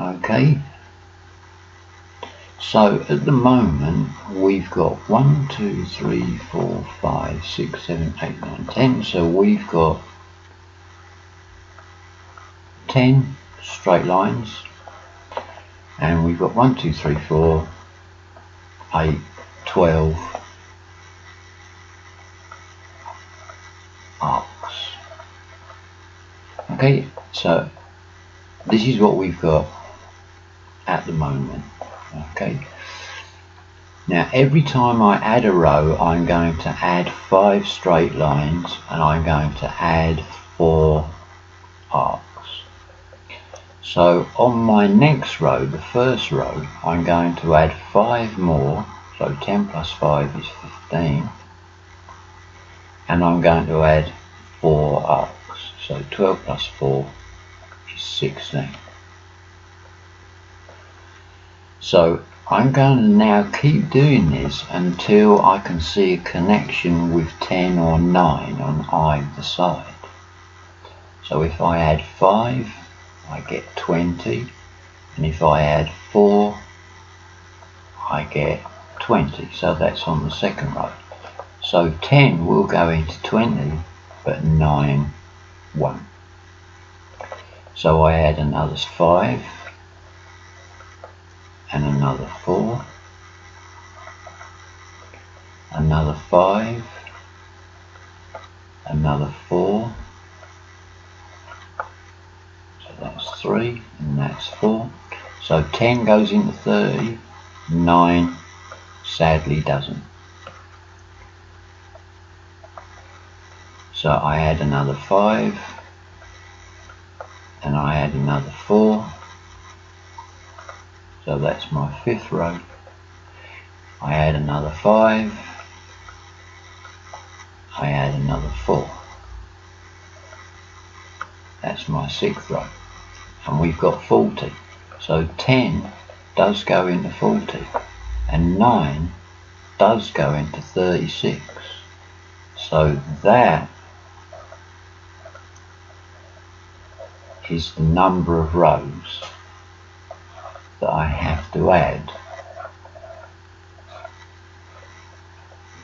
Okay, so at the moment we've got 1, 2, 3, 4, 5, 6, 7, 8, 9, 10. So we've got 10 straight lines, and we've got 1, 2, 3, 4, 8, 12 arcs. Okay, so this is what we've got at the moment. Okay, now every time I add a row I'm going to add 5 straight lines, and I'm going to add 4 arcs. So on my next row, the first row, I'm going to add 5 more, so 10 plus 5 is 15, and I'm going to add 4 arcs, so 12 plus 4 is 16. So I'm going to now keep doing this until I can see a connection with 10 or 9 on either side. So if I add 5, I get 20, and if I add 4, I get 20. So that's on the second row. So 10 will go into 20, but 9 won't. So I add another 5 and another 4, another 5, another 4, so that's 3 and that's 4. So 10 goes into 30, 9 sadly doesn't. So I add another 5 and I add another 4, so that's my 5th row. I add another 5, I add another 4, that's my 6th row, and we've got 40. So 10 does go into 40 and 9 does go into 36. So that is the number of rows that I have to add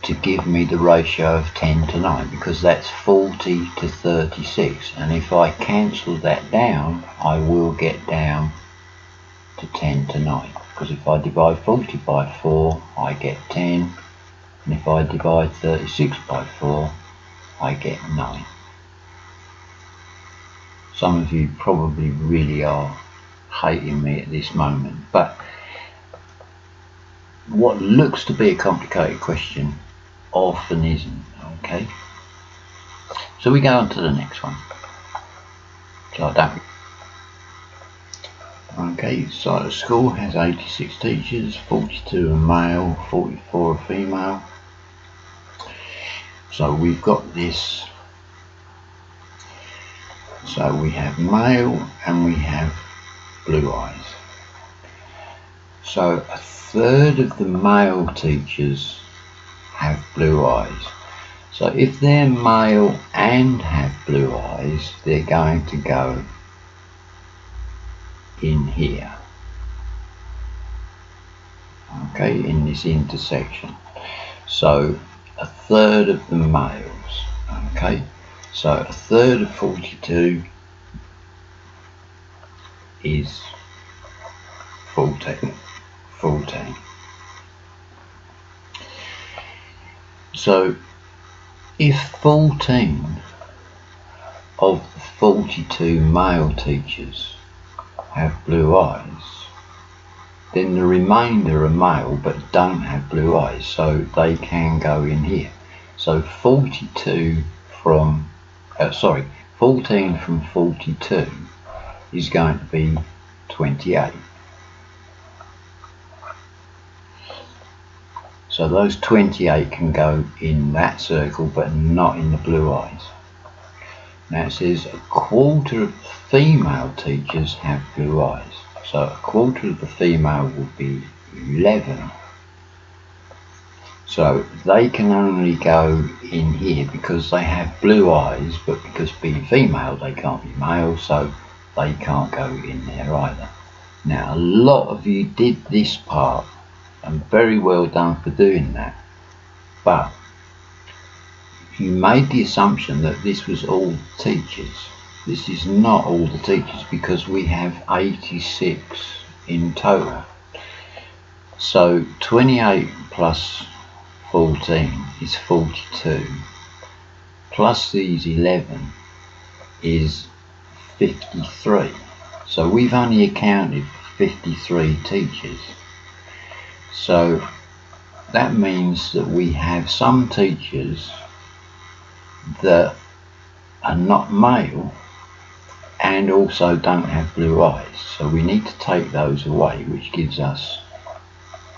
to give me the ratio of 10 to 9, because that's 40 to 36, and if I cancel that down I will get down to 10 to 9, because if I divide 40 by 4 I get 10, and if I divide 36 by 4 I get 9. Some of you probably really are hating me at this moment, but what looks to be a complicated question often isn't, okay? So we go on to the next one. So I don't. Okay, so the school has 86 teachers, 42 are male, 44 are female. So we've got this. So we have male and we have blue eyes. So a third of the male teachers have blue eyes. So if they're male and have blue eyes, they're going to go in here. Okay, in this intersection. So a third of the males. Okay. So a third of 42 is 14. So if 14 of the 42 male teachers have blue eyes, then the remainder are male but don't have blue eyes, so they can go in here. So 42 from 14 from 42 is going to be 28. So those 28 can go in that circle but not in the blue eyes. Now it says a quarter of the female teachers have blue eyes. So a quarter of the female would be 11. So they can only go in here because they have blue eyes, but because being female they can't be male, so they can't go in there either. Now a lot of you did this part, and very well done for doing that, but you made the assumption that this was all teachers. This is not all the teachers, because we have 86 in total. So 28 plus 14 is 42, plus these 11 is 53. So we've only accounted for 53 teachers. So that means that we have some teachers that are not male and also don't have blue eyes. So we need to take those away, which gives us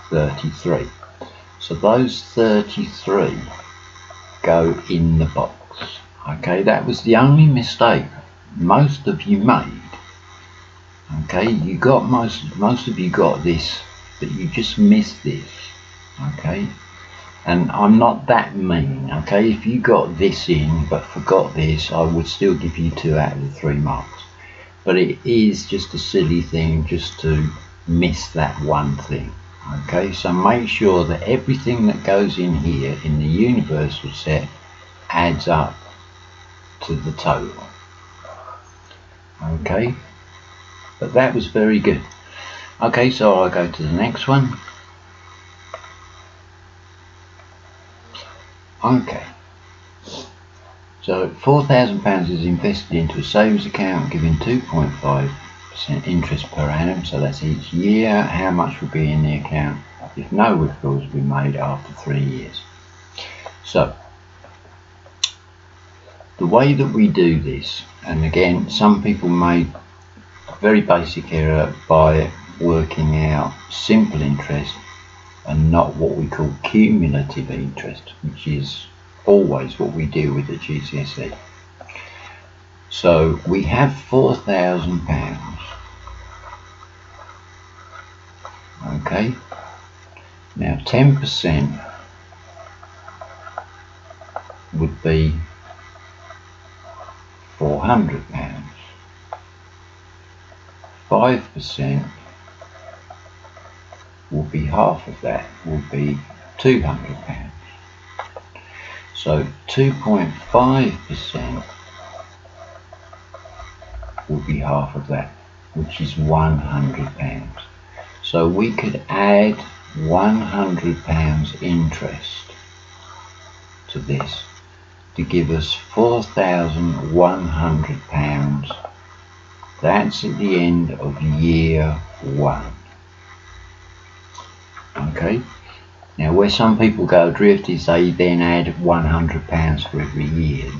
33. So those 33 go in the box. Okay, that was the only mistake most of you made. Okay, you got most of you got this, but you just missed this. Okay, and I'm not that mean. Okay, if you got this in but forgot this, I would still give you 2 out of the 3 marks. But it is just a silly thing just to miss that one thing. Okay, so make sure that everything that goes in here in the universal set adds up to the total. Okay, But that was very good. Okay, so I'll go to the next one. Okay, so £4,000 is invested into a savings account giving 2.5% interest per annum, so that's each year. How much will be in the account if no withdrawals have been made after 3 years? So the way that we do this, and again some people made a very basic error by working out simple interest and not what we call cumulative interest, which is always what we deal with at GCSE. So we have £4,000. Okay, now 10% would be £400. 5% will be half of that, will be £200. So 2.5% will be half of that, which is £100. So we could add £100 interest to this to give us £4,100. That's at the end of year 1. Okay, now where some people go adrift is they then add £100 for every year.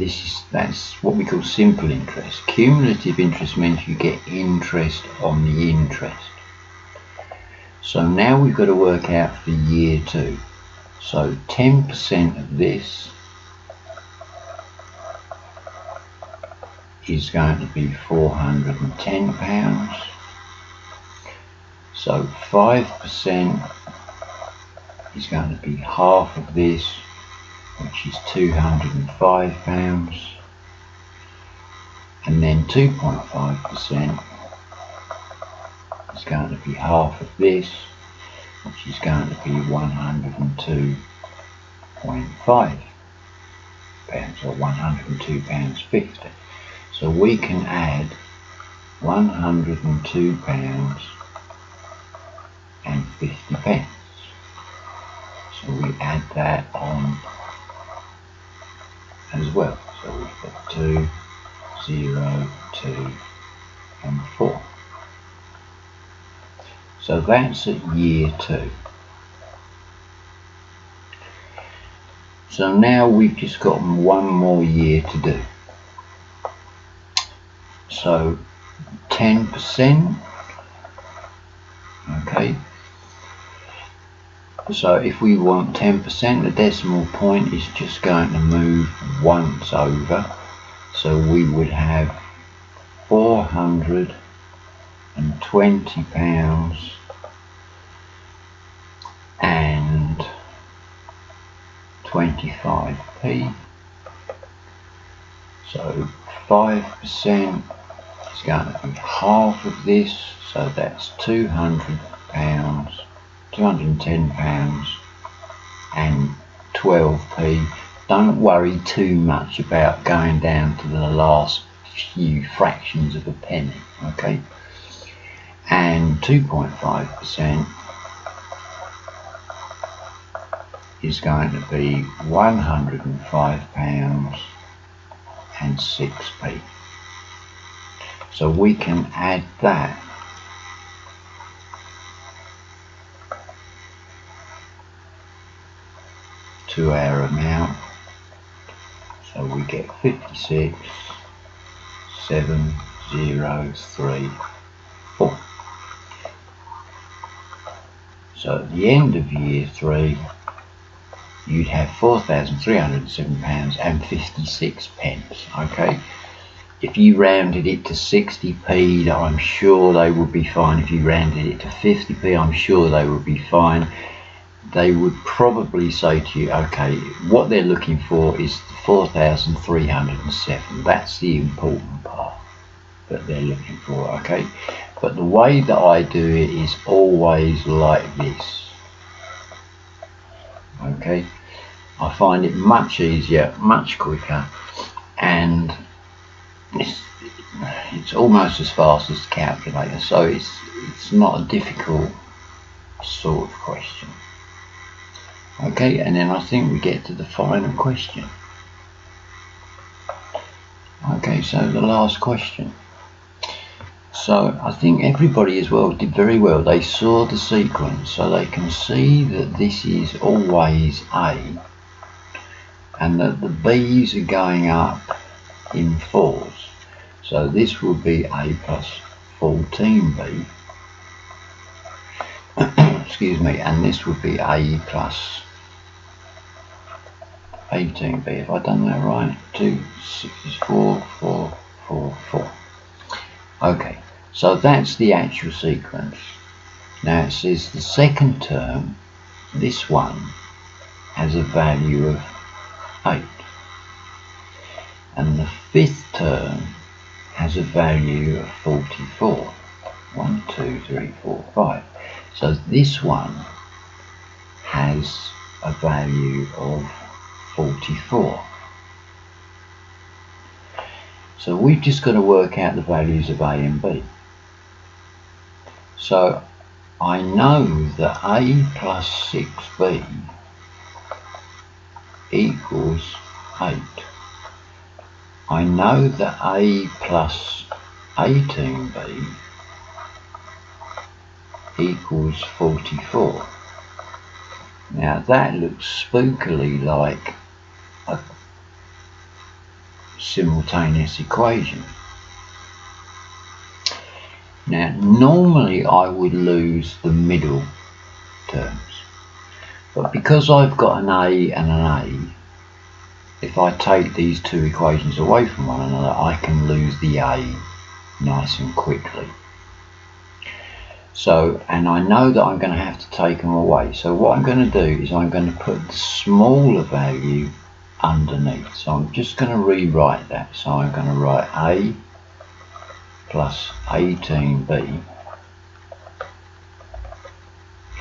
That's what we call simple interest. Cumulative interest means you get interest on the interest. So now we've got to work out for year 2. So 10% of this is going to be £410. So 5% is going to be half of this, which is £205, and then 2.5% is going to be half of this, which is going to be £102.5 or £102.50. So we can add £102.50. So we add that on as well. So we've got 2, 0, 2 and 4. So that's at year 2. So now we've just got one more year to do. So 10%, okay. So if we want 10%, the decimal point is just going to move once over. So we would have £420 and 25p. So 5% is going to be half of this, so that's £210 and 12p. Don't worry too much about going down to the last few fractions of a penny, okay? And 2.5% is going to be £105 and 6p. So we can add that to our amount. So we get 56,703.4. So at the end of year 3, you'd have £4,307 and 56 pence. Okay. If you rounded it to 60p, I'm sure they would be fine. If you rounded it to 50p, I'm sure they would be fine. They would probably say to you, okay, what they're looking for is 4,307. That's the important part that they're looking for, okay? But the way that I do it is always like this, okay? I find it much easier, much quicker, and it's it's almost as fast as the calculator, so it's not a difficult sort of question. Okay, and then I think we get to the final question. Okay, so the last question. So I think everybody as well did very well. They saw the sequence, so they can see that this is always A, and that the B's are going up in fours. So this would be A plus 14B, excuse me, and this would be A plus 18B. Have I done that right? 2, 6 is 4, 4, 4, 4. Okay, so that's the actual sequence. Now it says the second term, this one, has a value of 8. And the fifth term has a value of 44. 1, 2, 3, 4, 5. So this one has a value of 44. So we've just got to work out the values of A and B. So I know that A plus 6B equals 8. I know that A plus 18B equals 44. Now that looks spookily like a simultaneous equation. Now normally I would lose the middle terms, but because I've got an A and an A, if I take these two equations away from one another, I can lose the A nice and quickly. So, and I know that I'm going to have to take them away. So what I'm going to do is I'm going to put the smaller value underneath. So I'm just going to rewrite that. So I'm going to write A plus 18B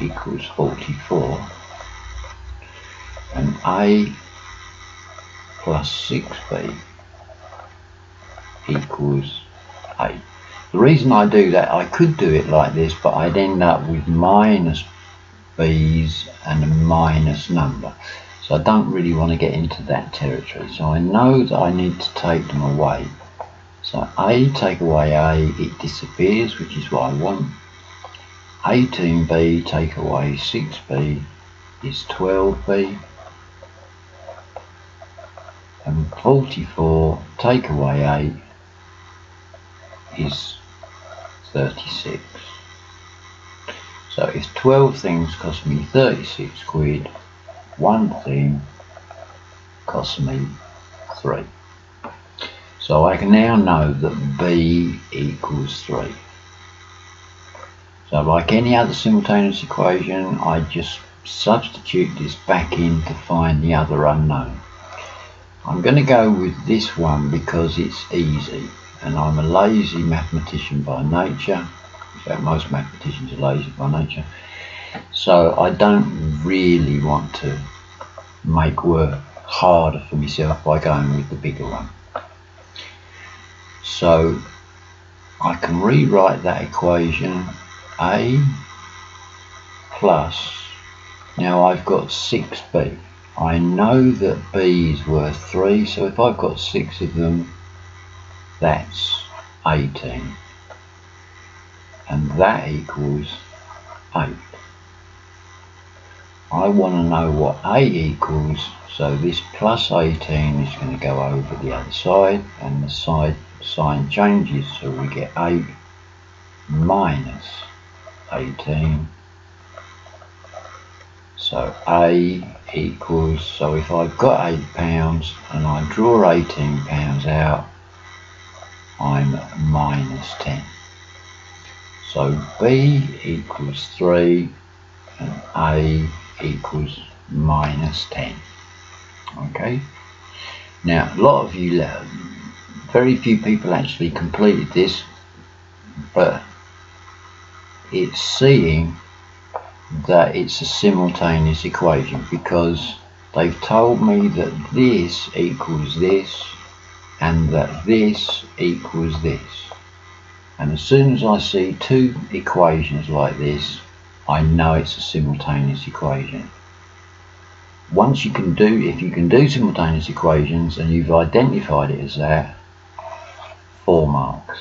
equals 44, and A plus 6B equals 8. The reason I do that, I could do it like this, but I'd end up with minus B's and a minus number. So I don't really want to get into that territory. So I know that I need to take them away. So A, take away A, it disappears, which is what I want. 18B, take away 6B, is 12B. And 44, take away 8, is 36. So if 12 things cost me 36 quid, one thing costs me 3. So I can now know that B equals 3. So like any other simultaneous equation, I just substitute this back in to find the other unknown. I'm going to go with this one because it's easy, and I'm a lazy mathematician by nature. In fact, most mathematicians are lazy by nature. So I don't really want to make work harder for myself by going with the bigger one. So I can rewrite that equation. A plus, now I've got 6B. I know that B is worth 3, so if I've got 6 of them, that's 18. And that equals 8. I want to know what A equals, so this plus 18 is going to go over the other side, and the side sign changes, so we get 8 minus 18. So A equals, so if I've got £8 and I draw £18 out, I'm minus 10. So B equals 3 and A equals minus 10. Okay, now a lot of you, very few people actually completed this, but it's seeing that it's a simultaneous equation because they've told me that this equals this and that this equals this. And as soon as I see two equations like this, I know it's a simultaneous equation. Once you can do, if you can do simultaneous equations and you've identified it as that, 4 marks.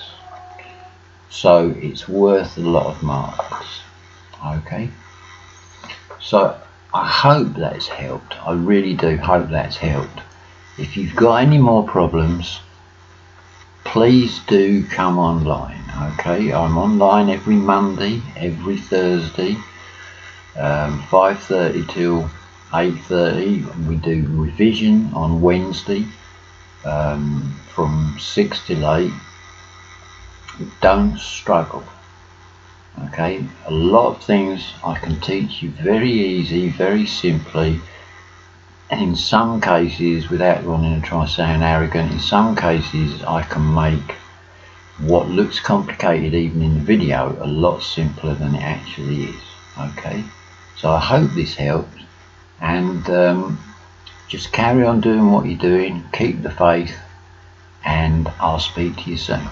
So it's worth a lot of marks. Okay. So I hope that's helped. I really do hope that's helped. If you've got any more problems, please do come online. Okay, I'm online every Monday, every Thursday, 5:30 till 8:30. We do revision on Wednesday from 6 till 8. Don't struggle. Okay, a lot of things I can teach you very easy, very simply, and in some cases, without wanting to try sound arrogant, in some cases I can make what looks complicated even in the video a lot simpler than it actually is. Okay, so I hope this helped, and just carry on doing what you're doing, keep the faith, and I'll speak to you soon.